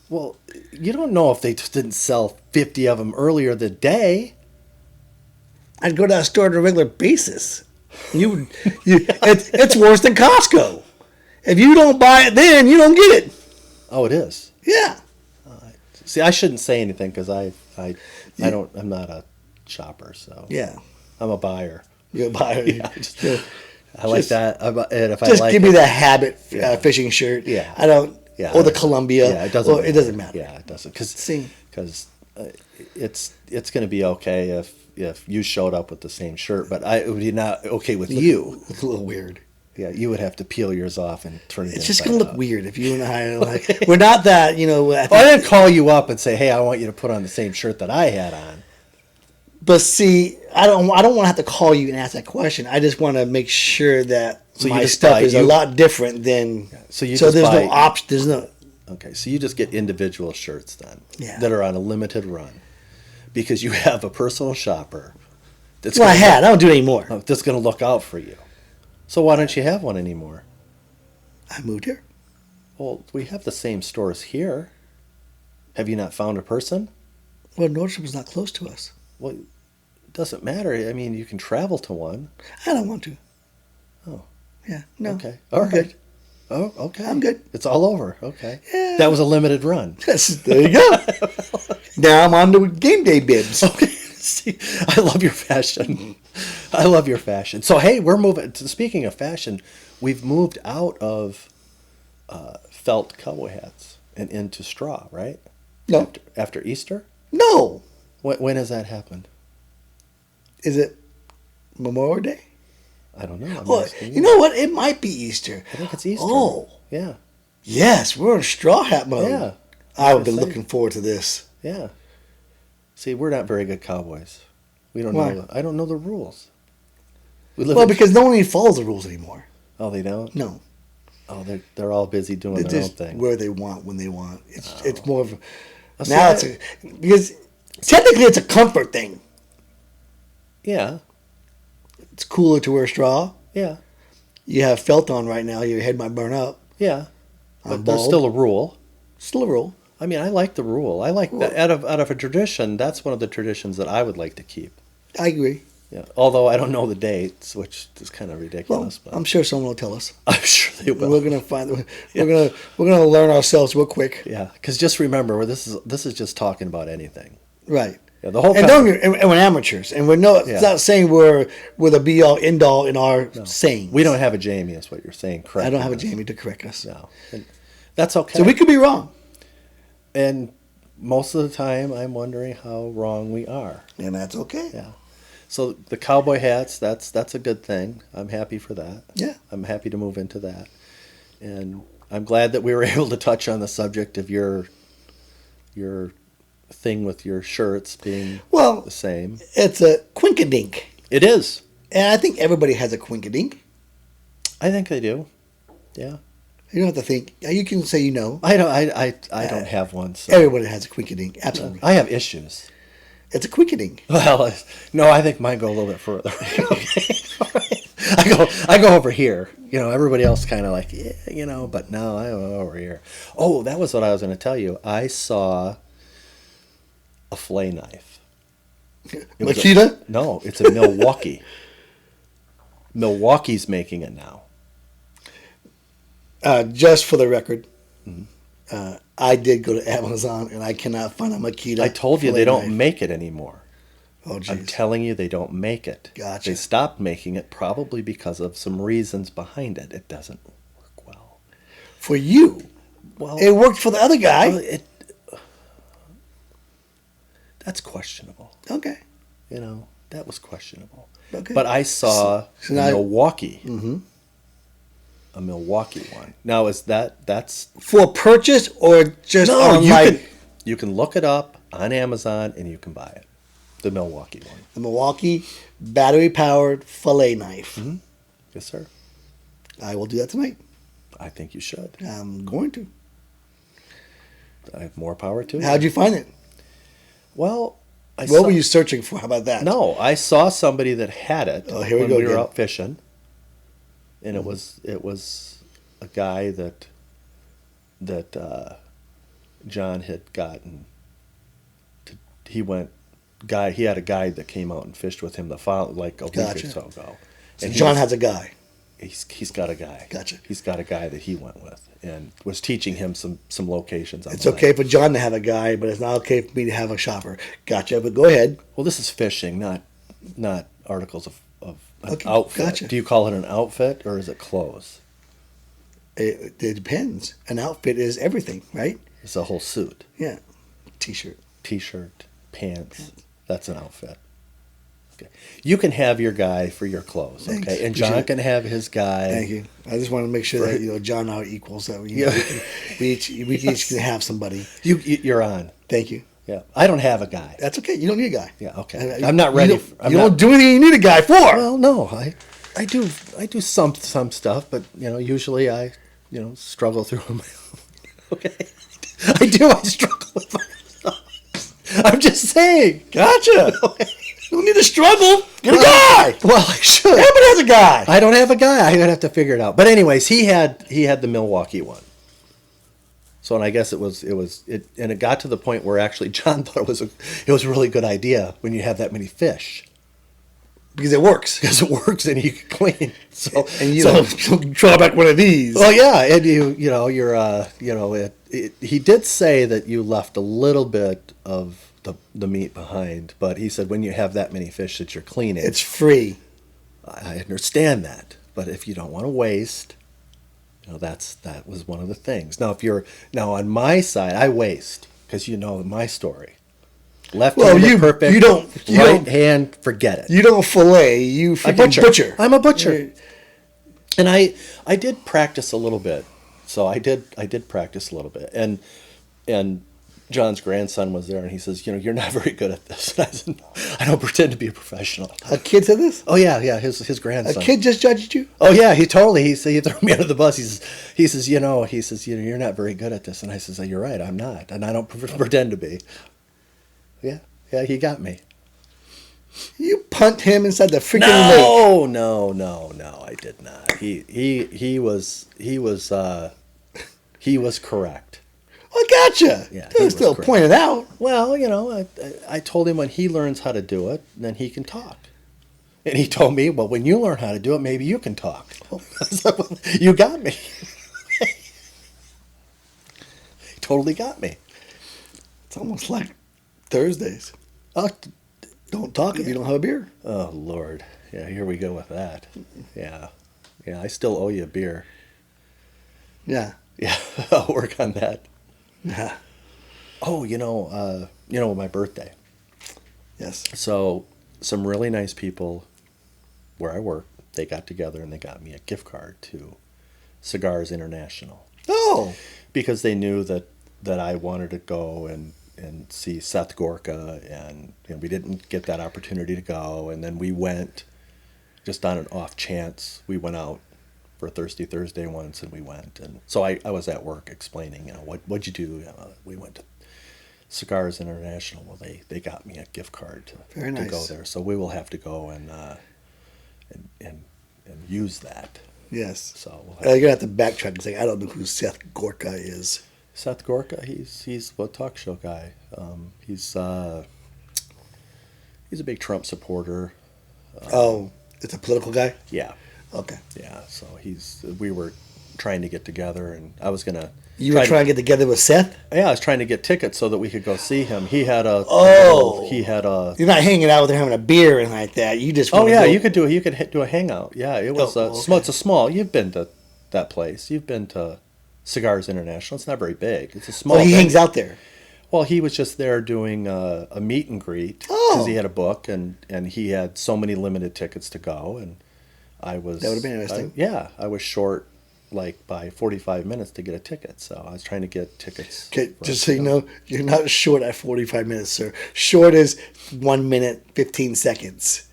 Well, you don't know if they just didn't sell 50 of them earlier the day. I'd go to that store on a regular basis. It's worse than Costco. If you don't buy it, then you don't get it. Oh, it is. Yeah. See, I shouldn't say anything because I'm not a shopper, so Yeah. I'm a buyer. You buy it. Yeah, I like Just- that. And if I Just like give me it, that habit Yeah. Fishing shirt. Yeah. I don't. Yeah. Or the Columbia. Yeah, it doesn't. Well, it doesn't matter. Yeah, it doesn't. See. Because it's going to be okay if you showed up with the same shirt, but it would be not okay with you. It's a little weird. Yeah, you would have to peel yours off and turn it. It's just inside gonna look out. weird if you and I are like we're not that. I Well, I think, didn't call you up and say, "Hey, I want you to put on the same shirt that I had on." but see, I don't want to have to call you and ask that question. I just want to make sure that So you my just stuff buy- is a you- lot different than. So you So just there's buy, no option. There's no. Okay, so you just get individual shirts then Yeah. that are on a limited run because you have a personal shopper that's Well, I gonna had. I don't do it anymore. that's going to look out for you. So why don't you have one anymore? I moved here. Well, we have the same stores here. Have you not found a person? Well, Nordstrom's not close to us. Well, it doesn't matter. I mean, you can travel to one. I don't want to. Oh. Yeah. No. Okay. I'm All right. good. Oh, okay. I'm good. It's all over. Okay. Yeah. That was a limited run. There you go. Now I'm on to game day bibs. Okay. See, I love your fashion. I love your fashion. So, hey, we're moving. Speaking of fashion, we've moved out of felt cowboy hats and into straw, right? No. After Easter? No. When has that happened? Is it Memorial Day? I don't know. I'm Well, asking you know what? It might be Easter. I think it's Easter. Oh, Yeah. yes. We're in straw hat mode. Yeah. I've been Say. looking forward to this. Yeah. See, we're not very good cowboys. We don't Why? know. I don't know the rules. We live Well, in- because no one even follows the rules anymore. Oh, they don't. No. Oh, they're all busy doing They their own just thing. where they want when they want. It's more of Oh, see, now it's because technically it's a comfort thing. Yeah. It's cooler to wear straw. Yeah. You have felt on right now. Your head might burn up. Yeah. I'm But there's bald. still a rule. Still a rule. I mean, I like the rule. I like that out of a tradition. That's one of the traditions that I would like to keep. I agree. Yeah. Although I don't know the dates, which is kind of Well, ridiculous. but I'm sure someone will tell us. I'm sure they will. We're gonna find. We're gonna learn ourselves real quick. Yeah. Because just remember, this is just talking about anything. Right. Yeah. The whole. And don't get- and we're amateurs, and we're no. Yeah. It's not saying we're the be all end all in our saying. We don't have a Jamie. Is what you're saying. Correct. I don't have a Jamie to correct us. No. And that's okay. So we could be wrong, And most of the time, I'm wondering how wrong we are. and that's okay. Yeah. So the cowboy hats, that's a good thing. I'm happy for that. Yeah. I'm happy to move into that. And I'm glad that we were able to touch on the subject of your thing with your shirts being Well, the same. it's a quinkadink, It is. and I think everybody has a quinkadink. I think they do. Yeah. You don't have to think. You can say you know. I don't. I don't have one. So. Everybody has a quinkydink. Absolutely. I have issues. It's a quinkydink. Well, no, I think mine go a little bit further. I go over here. You know, everybody else kind of like, yeah, you know, but no, I go over here. Oh, that was what I was going to tell you. I saw a fillet knife. Makita? No, it's a Milwaukee. Milwaukee's making it now. Just for the record, Mm-hmm. I did go to Amazon and I cannot find a Makita. I told you fillet they don't knife. make it anymore. Oh, I'm jeez. telling you, they don't make it. Gotcha. They stopped making it probably because of some reasons behind it. It doesn't work well. For you. Well, It worked for the other guy. That's questionable. Okay. You know, that was questionable. Okay. But I saw So now- Milwaukee, Mm-hmm. a Milwaukee one. Now that's For purchase or just no, online? you can look it up on Amazon and you can buy it. The Milwaukee one. The Milwaukee battery powered fillet knife. Mm-hmm. Yes, sir. I will do that tonight. I think you should. I'm going to. I have more power to you. How'd you find it? Well, What were you searching for? How about that? No, I saw somebody that had it Oh, here we when go we were again. out fishing, and it was a guy that John had gotten. He had a guide that came out and fished with him like a week or Gotcha. so ago. So And John has a guy. he's got a guy. Gotcha. He's got a guy that he went with and was teaching him some locations. On It's the okay lake. for John to have a guy, but it's not okay for me to have a shopper. Gotcha. But go ahead. Well, this is fishing, not articles of an Okay, outfit. gotcha. Do you call it an outfit or is it clothes? It depends. An outfit is everything, right? It's a whole suit, Yeah. T-shirt. t-shirt, pants. That's an outfit. Okay. You can have your guy for your clothes, Thanks. okay? And John Appreciate it. can have his guy. Thank you. I just want to make sure that John and I are equals. That we each can have somebody. You're on. Thank you. Yeah. I don't have a guy. That's okay. You don't need a guy. Yeah, okay. I- I'm not ready. You don't do anything you need a guy for. Well, no, I do some stuff, but usually I struggle through them. Okay. I struggle with myself. I'm just saying. Gotcha. You don't need to struggle. Get a guy. Well, I should. Everybody has a guy. I don't have a guy. I'm gonna have to figure it out. But anyways, he had the Milwaukee one. So, and I guess it got to the point where actually John thought it was a really good idea when you have that many fish Because it works. because it works and you can clean. So And you don't draw back one of these. well, yeah, and he did say that you left a little bit of the meat behind, but he said when you have that many fish that you're cleaning, It's free. I understand that, but if you don't want to waste, that was one of the things. Now, on my side, I waste because my story. Left Well, hand you- is perfect. you don't- right hand, forget it. You don't fillet. You I freaking butcher. I'm a butcher, and I did practice a little bit. So I did practice a little bit, and John's grandson was there, and he says, you're not very good at this. And I said, no, I don't pretend to be a professional. A kid said this? Oh yeah, his A grandson. kid just judged you? Oh yeah, he threw me under the bus. He says, you're not very good at this. And I says, you're right, I'm not, and I don't pretend to be. Yeah, he got me. You punt him inside the freaking lake. No, I did not. He was correct. I gotcha. Yeah, They he were was still correct. pointed out. Well, I told him when he learns how to do it, then he can talk. And he told me, well, when you learn how to do it, maybe you can talk. So, you got me. Totally got me. It's almost like Thursdays. Oh, Don't talk if you don't have a beer. oh, Lord. Yeah, here we go with that. Yeah. Yeah, I still owe you a beer. Yeah. Yeah, I'll work on that. Yeah. Oh, my birthday. Yes. So some really nice people where I work, they got together and they got me a gift card to Cigars International Oh. because they knew that I wanted to go and see Seth Gorka, and we didn't get that opportunity to go, and then we went just on an off chance. We went out for Thirsty Thursday once, and we went. And so I was at work explaining, what'd you do? We went to Cigars International. Well, they got me a gift card Very to nice. go there. So we will have to go and use that. Yes. So we'll You're gonna have to backtrack and say I don't know who Seth Gorka is. Seth Gorka, he's a talk show guy. He's a big Trump supporter. Oh, it's a political guy. Yeah, Okay. yeah. So we were trying to get together, and I was gonna. You were trying to get together with Seth. Yeah, I was trying to get tickets so that we could go see him. He had a. You're not hanging out with him having a beer and like that. You just. Oh wanna yeah, go- you could do a hangout. Yeah, it was okay. It's a small. You've been to that place. You've been to Cigars International. It's not very big. It's a small. Oh, he venue. hangs out there. Well, he was just there doing a meet and greet Oh. because he had a book and he had so many limited tickets to go, and I was. That would've been interesting. I was short like by 45 minutes to get a ticket, so I was trying to get tickets. Okay, for just us so to you go. know, you're not short at 45 minutes, sir. Short is 1 minute 15 seconds.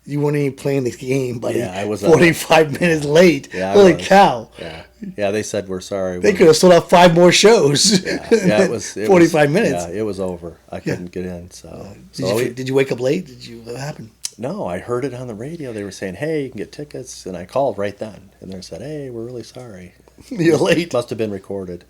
You weren't even playing the game, buddy. Yeah, I was 45 minutes late. Yeah, I Holy was. cow! Yeah, they said we're sorry. They could have sold out 5 more shows. Yeah, it was 45 minutes. Yeah, it was over. I couldn't get in. So, Did you wake up late? What happened? No, I heard it on the radio. They were saying, "Hey, you can get tickets," and I called right then, and they said, "Hey, we're really sorry." You're late. Must have been recorded.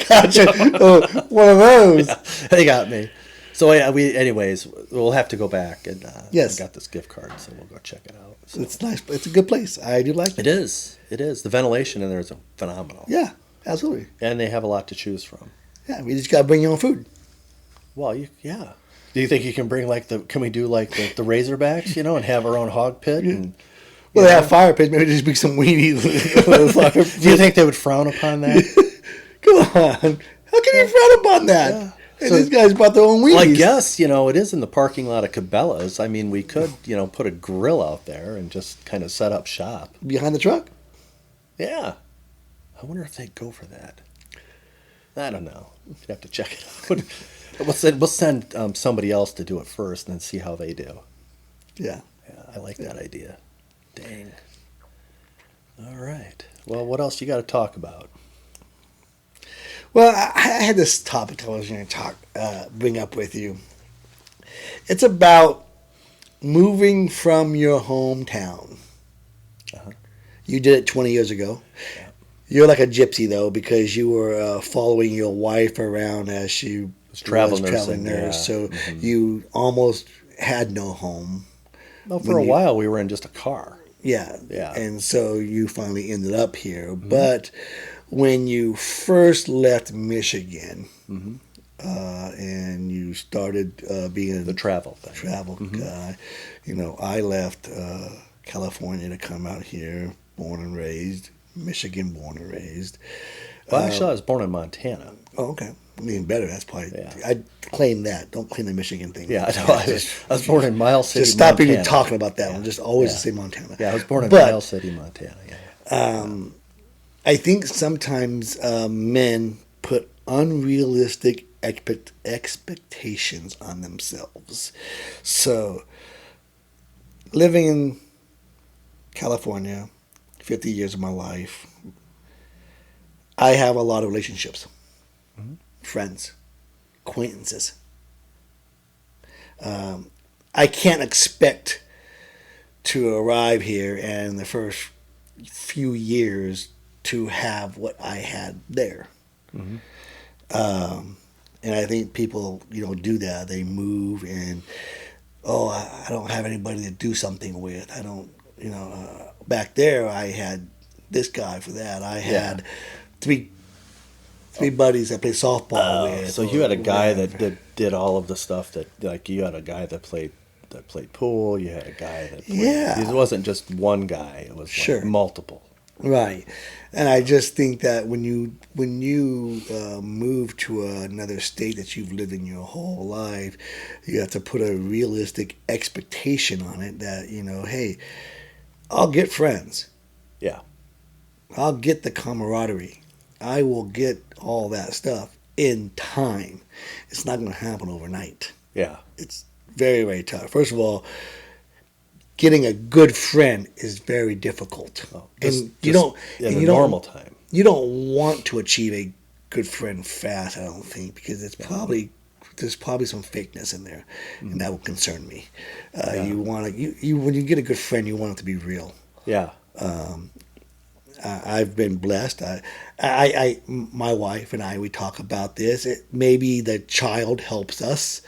Gotcha. Oh, one of those. They got me. So yeah, anyways, we'll have to go back and Yes. I got this gift card, so we'll go check it out. So. It's nice. It's a good place. I do like it. It is. It is. The ventilation in there is phenomenal. Yeah, absolutely. And they have a lot to choose from. Yeah, we just got to bring your own food. Well, yeah. Do you think you can bring can we do like the Razorbacks, and have our own hog pit? And, Well, they have fire pits. Maybe just bring some weenies. do you think they would frown upon that? Come on. How can you frown upon that? Yeah. Hey, So- these guys brought their own weenies. Well, I guess, it is in the parking lot of Cabela's. I mean, we could, put a grill out there and just kind of set up shop. Behind the truck? Yeah. I wonder if they'd go for that. I don't know. You'd have to check it out. We'll send somebody else to do it first and then see how they do. Yeah. Yeah, I like that idea. Dang. All right. Well, what else you got to talk about? Well, I had this topic I was going to bring up with you. It's about moving from your hometown. Uh-huh. You did it 20 years ago. Yeah. You're like a gypsy, though, because you were following your wife around as she was travel traveling nursing, nurse. yeah. So Mhm. you almost had no home. Well, for a while, we were in just a car. Yeah. Yeah. And so you finally ended up here. But when you first left Michigan and you started being The travel thing. travel guy, I left California to come out here, born and raised, Michigan born and raised. Well, actually, I was born in Montana. Oh, okay. Even better. That's probably, Yeah. I claim that. Don't claim the Michigan thing. Yeah, I know. I was born in Miles City, Just stop Montana. even talking about that one. Just always Yeah. say Montana. Yeah, I was born in But- Miles City, Montana. Yeah. I think sometimes men put unrealistic expectations on themselves. So, living in California, 50 years of my life, I have a lot of relationships, friends, acquaintances. I can't expect to arrive here and the first few years to have what I had there. And I think people, do that. They move and, I don't have anybody to do something with. I don't, back there I had this guy for that. I had three buddies I played softball with. So you had a guy that did all of the stuff that, like, you had a guy that played pool. You had a guy that played, Yeah. It wasn't just one guy. It was Sure. like multiple. Right, and I just think that when you move to another state that you've lived in your whole life, you have to put a realistic expectation on it that hey, I'll get friends, Yeah. I'll get the camaraderie, I will get all that stuff in time. It's not going to happen overnight. Yeah. It's very, very tough. First of all, getting a good friend is very difficult, and you don't. in And a you don't. normal time. You don't want to achieve a good friend fast. I don't think because there's probably some fakeness in there, and that will concern me. Yeah. You want to you when you get a good friend, you want it to be real. Yeah. I've been blessed. My wife and I, we talk about this. Maybe the child helps us.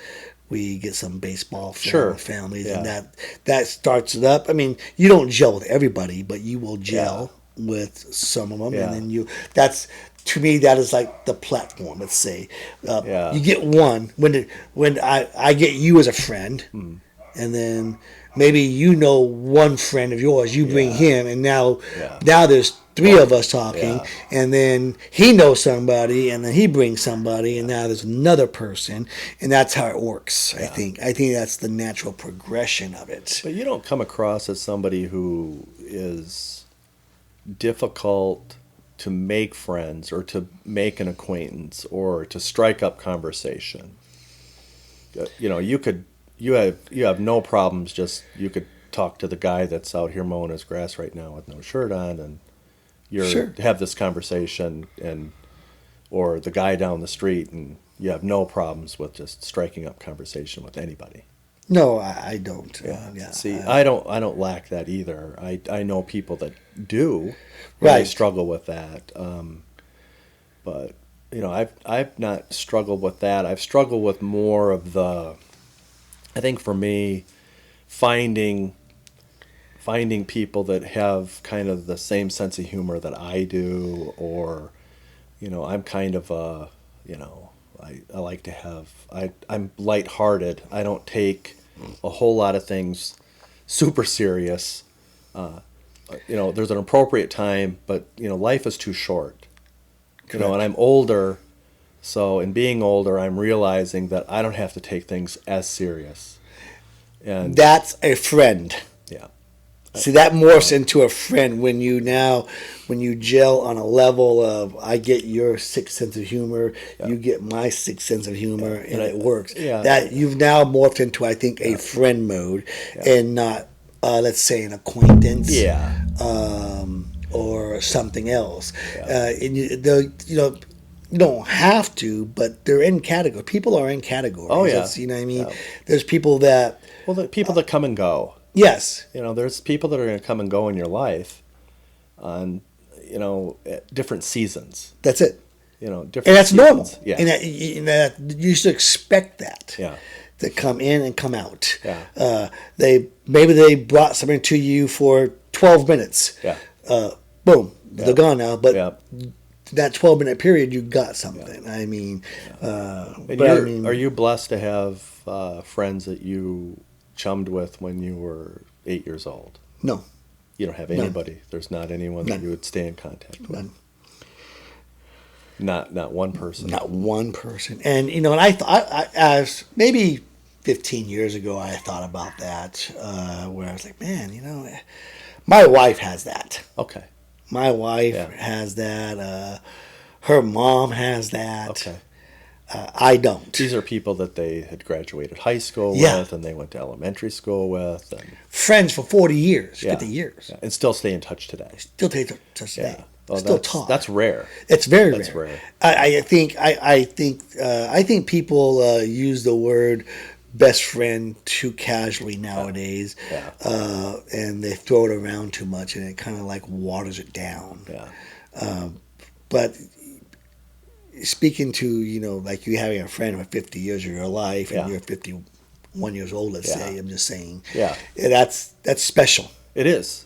We get some baseball Sure. families, Yeah. and that starts it up. I mean, you don't gel with everybody, but you will gel with some of them, Yeah. and then that's to me that is like the platform. Let's say Yeah. you get one when I get you as a friend, Hmm. and then maybe one friend of yours, you bring Yeah. him, and now Yeah. there's three of us talking, Yeah. and then he knows somebody, and then he brings somebody, and now there's another person, and that's how it works. Yeah. I think that's the natural progression of it. But you don't come across as somebody who is difficult to make friends or to make an acquaintance or to strike up conversation. You know, you have no problems. Just you could talk to the guy that's out here mowing his grass right now with no shirt on, and Sure. have this conversation, and or the guy down the street, and you have no problems with just striking up conversation with anybody. No, I don't. See, I don't lack that either. I know people that do really Right. struggle with that. But you know, I've not struggled with that. I've struggled with more of the. I think for me, finding people that have kind of the same sense of humor that I do, or you know, I'm kind of a, you know, I like to have I'm lighthearted. I don't take a whole lot of things super serious. You know, there's an appropriate time, but you know, life is too short. You know, and I'm older, so in being older, I'm realizing that I don't have to take things as serious. And That's a friend. yeah, See, that morphs into a friend when you gel on a level of I get your sixth sense of humor, you get my sixth sense of humor, and it works. Yeah. That you've now morphed into, I think, a friend mode, and not, let's say, an acquaintance, yeah, or something else. Yeah. And you don't have to, but they're in category. People are in categories. Oh, yeah. That's, you know what I mean? Yeah. There's people that, well, the people that come and go. yes, You know, there's people that are going to come and go in your life on, you know, at different seasons. that's it. You know, different. And that's seasons. normal. Yeah. And that you should expect that. Yeah. To come in and come out. Yeah. Maybe they brought something to you for 12 minutes. Yeah. Boom, Yeah. they're gone now. But Yeah. that 12-minute period, you got something. I mean, And but I mean, are you blessed to have friends that you chummed with when you were 8 years old? no, You don't have None. anybody. There's not anyone that None. you would stay in contact with. None. Not one person. not one person. And and I thought, as maybe 15 years ago, I thought about that, where I was like, man, my wife has that. Okay. My wife Yeah. has that. Her mom has that. Okay. I don't. These are people that they had graduated high school Yeah. with, and they went to elementary school with, and Friends for 40 years, yeah, 50 years. yeah, and still stay in touch today. Still take touch Yeah. today. Well, Still that's, talk. That's rare. It's very That's rare. rare. I think people use the word best friend too casually nowadays, Yeah. and they throw it around too much, and it kind of like waters it down. Yeah. But speaking to like you having a friend for 50 years of your life, and Yeah. you're 51 years old, let's Yeah. say. I'm just saying, Yeah. that's special. It is.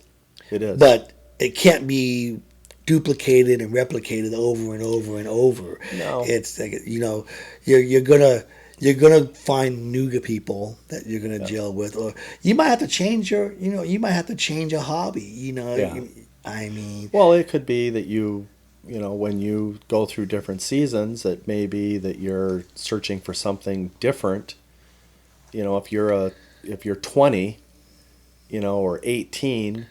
It is. But it can't be duplicated and replicated over and over and over. No. It's like you're gonna find new people that you're gonna gel with, or you might have to change a hobby. Yeah. I mean, Well, it could be that when you go through different seasons, it may be that you're searching for something different. If you're 20, or 18,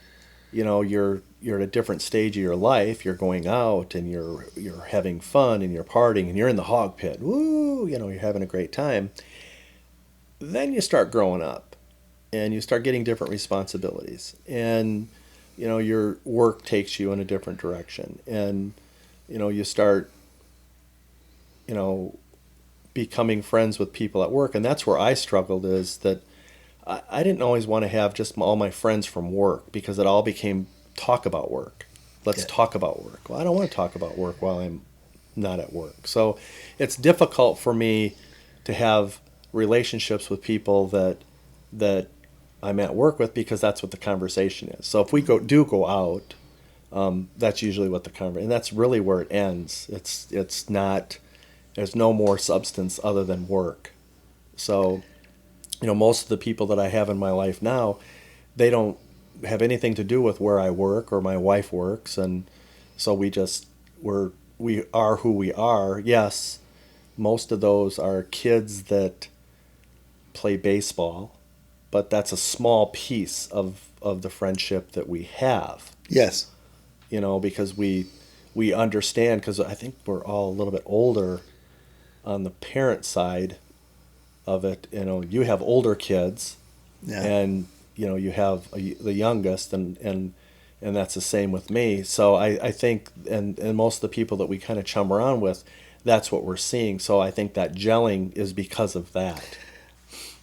you're at a different stage of your life. You're going out and you're having fun and you're partying and you're in the hog pit. Woo, you're having a great time. Then you start growing up, and you start getting different responsibilities, and your work takes you in a different direction, and you start you know becoming friends with people at work. And that's where I struggled, is that I didn't always want to have just all my friends from work, because it all became talk about work. Let's Yeah. talk about work. Well, I don't want to talk about work while I'm not at work. So it's difficult for me to have relationships with people that I'm at work with, because that's what the conversation is. So if we go out, that's usually what the conversation, and that's really where it ends. It's not. There's no more substance other than work. So, most of the people that I have in my life now, they don't have anything to do with where I work or my wife works, and so we are who we are. Yes, most of those are kids that play baseball, but that's a small piece of the friendship that we have. Yes. Because we understand, because I think we're all a little bit older on the parent side of it. You have older kids, Yeah. and you have the youngest, and that's the same with me. So I think, and most of the people that we kind of chum around with, that's what we're seeing. So I think that gelling is because of that.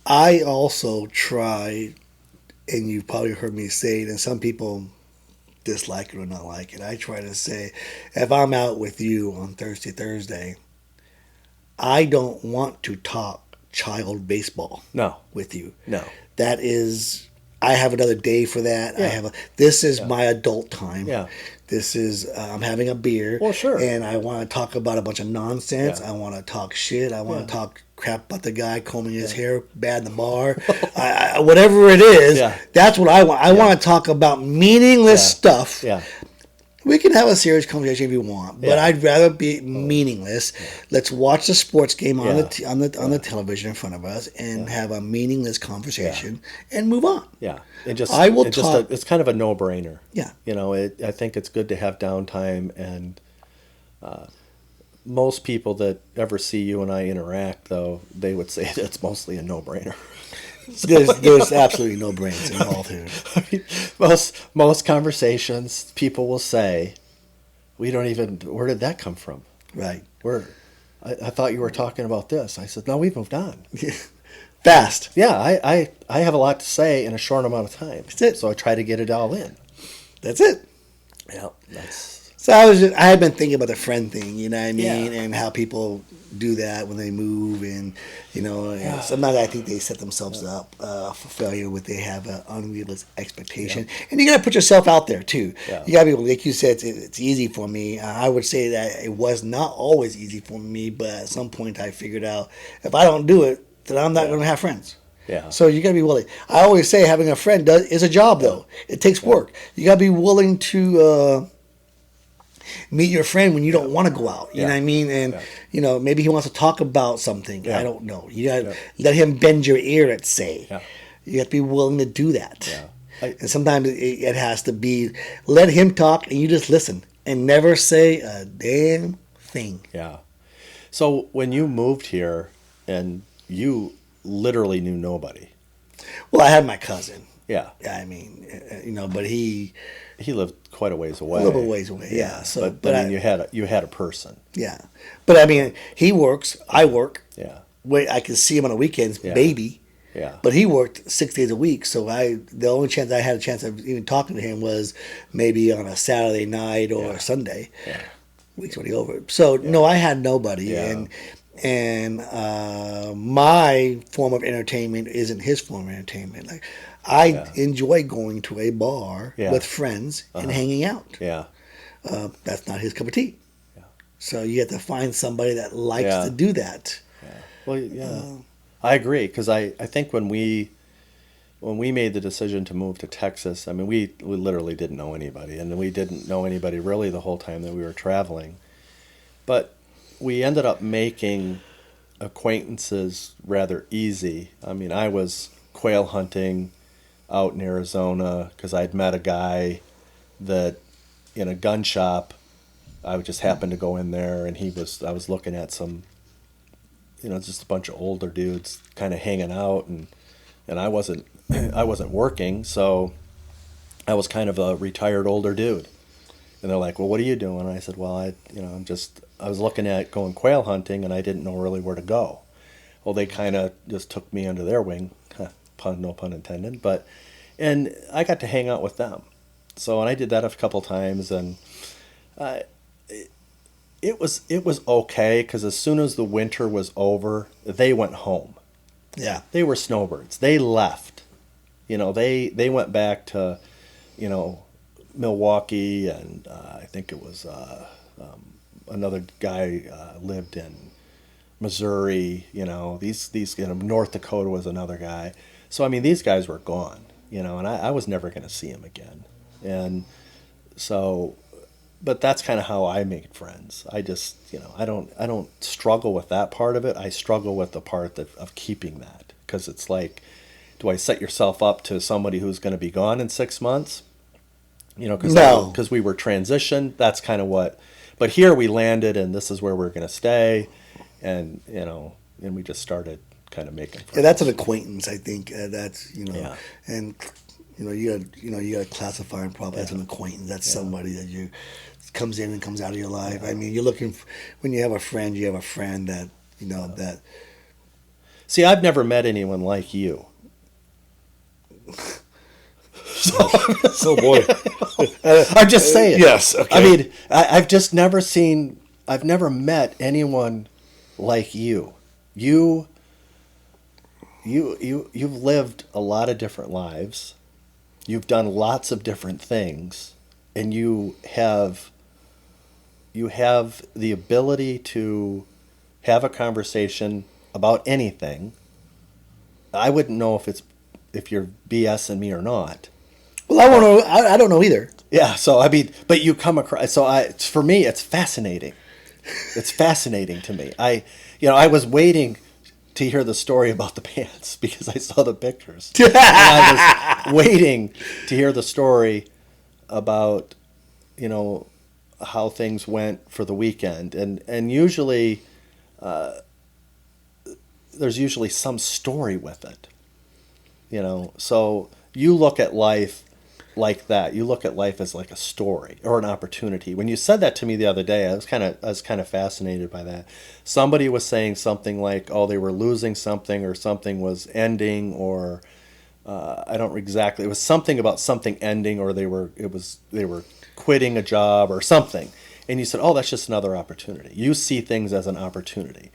I also try, and you've probably heard me say it, and some people dislike it or not like it. I try to say, if I'm out with you on Thursday, I don't want to talk child baseball No, with you. no. That is, I have another day for that. Yeah. This is Yeah. my adult time. Yeah. This is, I'm having a beer. Well, sure. And I want to talk about a bunch of nonsense. Yeah. I want to talk shit. I want Yeah. to talk crap about the guy combing his hair bad in the bar. Whatever it is, Yeah. that's what I want. I want to talk about meaningless Yeah. stuff. Yeah. We can have a serious conversation if you want, but Yeah. I'd rather be meaningless. Let's watch the sports game on Yeah. the television in front of us and have a meaningless conversation and move on. Yeah, and just I will it's just talk- it's kind of a no-brainer. Yeah. I think it's good to have downtime, and most people that ever see you and I interact, though, they would say that's mostly a no-brainer. There's absolutely no brains involved here. I mean, most conversations, people will say, "We don't even. Where did that come from? Right. I thought you were talking about this." I said, "No, we've moved on." Fast. Yeah, I have a lot to say in a short amount of time. That's it. So I try to get it all in. That's it. Yeah, that's So I had been thinking about the friend thing, you know what I mean, Yeah. and how people do that when they move, and and Yeah. sometimes I think they set themselves up for failure when they have an unrealistic expectation, and you got to put yourself out there too. Yeah. You got to be, like you said, it's easy for me. I would say that it was not always easy for me, but at some point I figured out if I don't do it, then I'm not going to have friends. Yeah. So you got to be willing. I always say having a friend is a job though. It takes work. You got to be willing to meet your friend when you don't want to go out. You know what I mean? And maybe he wants to talk about something. Yeah. I don't know. You got to let him bend your ear. Let's say. Yeah. You have to be willing to do that. Yeah. And sometimes it has to be let him talk and you just listen and never say a damn thing. Yeah. So when you moved here, and you literally knew nobody. Well, I had my cousin. Yeah. I mean, but he lived quite a ways away. a little bit ways away. Yeah. So, but I mean, you had a person. yeah. But I mean, he works. I work. Yeah. Wait, I can see him on the weekends, Yeah. maybe. Yeah. But he worked 6 days a week, so the only chance I had a chance of even talking to him was maybe on a Saturday night or a Sunday. Yeah. Week's already over. So no, I had nobody, Yeah. and my form of entertainment isn't his form of entertainment. Like I enjoy going to a bar Yeah. with friends and hanging out. Yeah. That's not his cup of tea. Yeah. So you have to find somebody that likes Yeah. to do that. Well, yeah. I agree, because I think when we made the decision to move to Texas, I mean, we literally didn't know anybody, and we didn't know anybody really the whole time that we were traveling. But we ended up making acquaintances rather easy. I mean, I was quail hunting out in Arizona because I'd met a guy that in a gun shop. I would just happen to go in there, and I was looking at some, just a bunch of older dudes kind of hanging out, and I wasn't I wasn't working, so I was kind of a retired older dude. And they're like, "Well, what are you doing?" And I said, "Well, I was looking at going quail hunting, and I didn't know really where to go." Well, they kind of just took me under their wing, no pun intended, and I got to hang out with them. So, and I did that a couple times, and uh, it was okay because as soon as the winter was over, they went home. Yeah. They were snowbirds. They left. They went back to, Milwaukee, and I think it was another guy lived in Missouri. These North Dakota was another guy. So I mean, these guys were gone. And I was never going to see him again. And so, but that's kind of how I made friends. I just, I don't struggle with that part of it. I struggle with the part of keeping that, because it's like, do I set yourself up to somebody who's going to be gone in 6 months? Because No. because we were transitioned. That's kind of what. But here we landed, and this is where we're going to stay, and and we just started kind of making friends. Yeah, that's an acquaintance, I think. That's Yeah. and you got to classify him probably as an acquaintance. That's somebody that you comes in and comes out of your life. I mean, you're looking when you have a friend, you have a friend that that. See, I've never met anyone like you. Oh boy. I'm just saying. Yes. Okay. I mean, I've just never seen. I've never met anyone like you. You've lived a lot of different lives. You've done lots of different things, and you have the ability to have a conversation about anything. I wouldn't know if you're BSing me or not. Well, I won't know. I don't know either. Yeah, so I mean, but you come across. So for me, it's fascinating. It's fascinating to me. I was waiting to hear the story about the pants because I saw the pictures. And I was waiting to hear the story about, how things went for the weekend, and usually, there's usually some story with it. So you look at life like that. You look at life as like a story or an opportunity. When you said that to me the other day, I was kind of fascinated by that. Somebody was saying something like, "Oh, they were losing something, or something was ending, or I don't exactly. It was something about something ending, or they were quitting a job or something." And you said, "Oh, that's just another opportunity." You see things as an opportunity.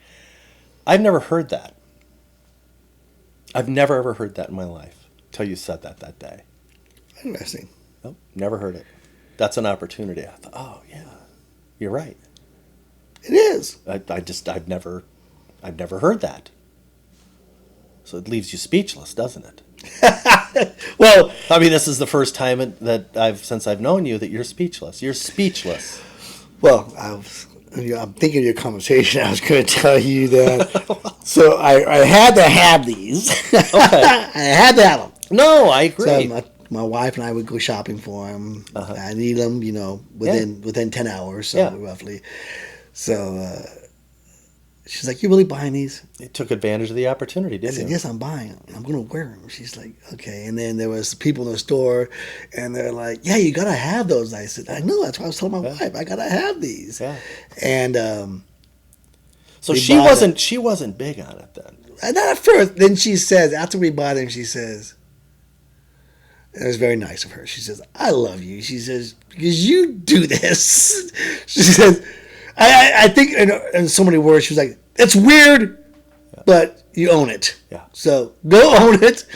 I've never heard that. I've never ever heard that in my life till you said that day. Interesting. Nope, never heard it. That's an opportunity. I thought, oh yeah, you're right. It is. I've never heard that. So it leaves you speechless, doesn't it? Well, I mean, this is the first time since I've known you that you're speechless. You're speechless. well, I'm thinking of your conversation. I was going to tell you that. So I had to have these. Okay. I had to have them. No, I agree. So my wife and I would go shopping for them. Uh-huh. I need them, within 10 hours, so Yeah. roughly. So she's like, "You really buying these?" It took advantage of the opportunity, I didn't said, you? "Yes, I'm buying them. I'm going to wear them." She's like, "Okay." And then there was people in the store, and they're like, "Yeah, you got to have those." I said, "I know. That's why I was telling my wife, I got to have these." Yeah. And So we she bought wasn't big on it then. not at first. Then she says, after we bought them, she says, and it was very nice of her. She says, "I love you." She says, "Because you do this." She says, I think in so many words, she was like, "It's weird, but you own it. Yeah. So go own it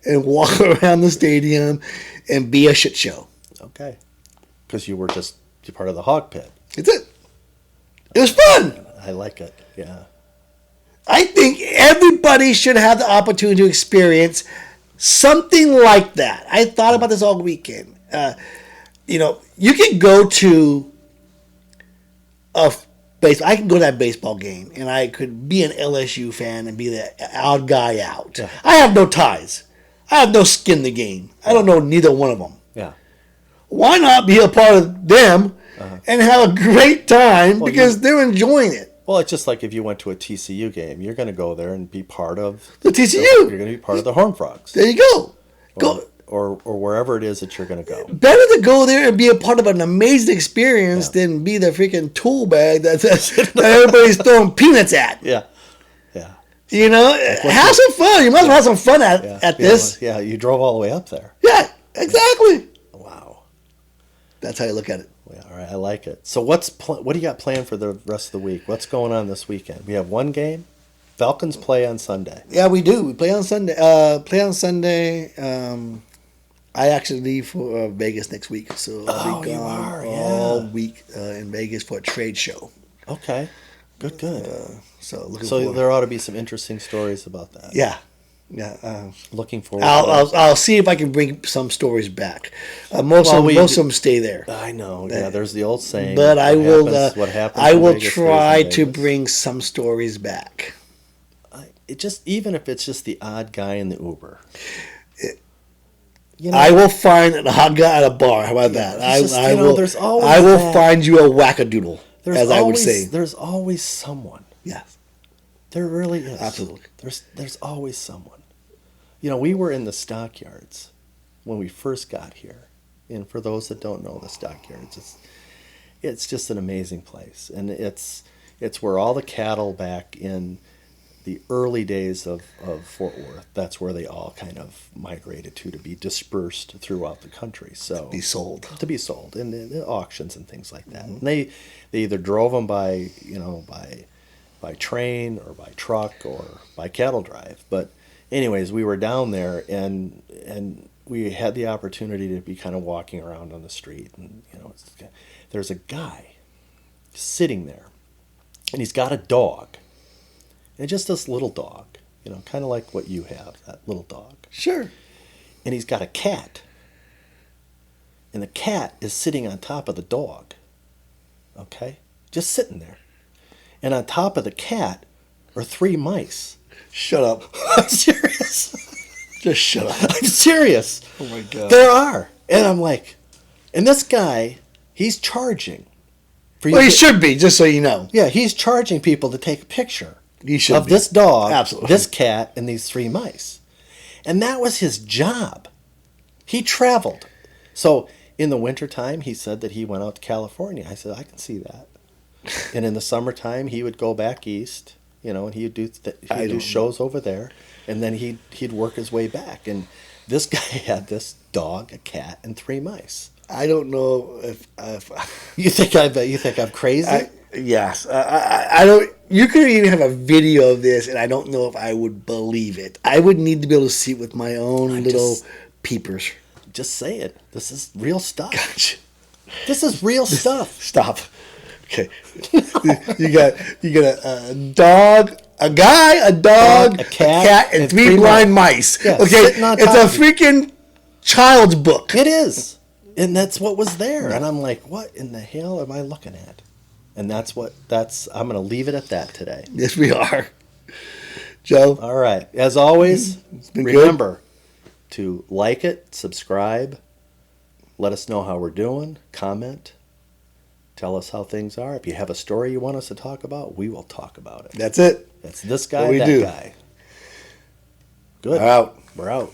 and walk around the stadium and be a shit show." Okay. Because you were just part of the hog pit. That's it. It was fun. I like it. Yeah. I think everybody should have the opportunity to experience something like that. I thought about this all weekend. You can go to I can go to that baseball game, and I could be an LSU fan and be the odd guy out. Yeah. I have no ties. I have no skin in the game. I don't know neither one of them. Yeah. Why not be a part of them and have a great time because they're enjoying it? Well, it's just like if you went to a TCU game, you're going to go there and be part of The TCU. You're going to be part of the Horned Frogs. There you go. Go. or wherever it is that you're going to go. Better to go there and be a part of an amazing experience than be the freaking tool bag that everybody's throwing peanuts at. Yeah, yeah. You know, have some fun. You must have some fun at this. Yeah, you drove all the way up there. Yeah, exactly. Wow. That's how you look at it. Yeah, all right, I like it. So what do you got planned for the rest of the week? What's going on this weekend? We have one game. Falcons play on Sunday. Yeah, we do. We play on Sunday. I actually leave for Vegas next week, so I'll be gone all week in Vegas for a trade show. Okay, good. So there ought to be some interesting stories about that. Yeah. Looking forward. I'll see if I can bring some stories back. Most of them stay there. I know. Yeah, there's the old saying. But what happens I will Vegas try stays to in Vegas. bring some stories back. Even if it's just the odd guy in the Uber. I will find an odd guy at a bar. How about that? I will. There's always I will that. find you a wackadoodle, I would say. There's always someone. Yes, there really is. Absolutely. There's always someone. We were in the stockyards when we first got here, and for those that don't know the stockyards, it's just an amazing place, and it's where all the cattle back in the early days of Fort Worth, that's where they all kind of migrated to be dispersed throughout the country. So to be sold in auctions and things like that. Mm-hmm. And they either drove them by train or by truck or by cattle drive. But anyways, we were down there and we had the opportunity to be kind of walking around on the street, and there's a guy sitting there, and he's got a dog. And just this little dog, kind of like what you have, that little dog. Sure. And he's got a cat. And the cat is sitting on top of the dog. Okay? Just sitting there. And on top of the cat are 3 mice. Shut up. I'm serious. Just shut up. I'm serious. Oh my God. There are. And I'm like, and this guy, he's charging. Well, he should be, just so you know. Yeah, he's charging people to take a picture. Of this dog, absolutely, this cat, and these 3 mice. And that was his job. He traveled. So in the wintertime, he said that he went out to California. I said, I can see that. And in the summertime, he would go back east, and he'd do shows over there. And then he'd work his way back. And this guy had this dog, a cat, and 3 mice. I don't know if you think I'm crazy? Yes, I don't. You could even have a video of this, and I don't know if I would believe it. I would need to be able to see it with my own peepers. Just say it. This is real stuff. Gotcha. This is real stuff. Stop. Okay. you got a dog, a guy, a dog, a cat, and 3 blind mice. Yeah, okay, it's a freaking child's book. It is, and that's what was there. And I'm like, what in the hell am I looking at? And I'm going to leave it at that today. Yes, we are. Joe? All right. As always, remember to like it, subscribe, let us know how we're doing, comment, tell us how things are. If you have a story you want us to talk about, we will talk about it. That's it. That's this guy, that guy. Good. We're out. We're out.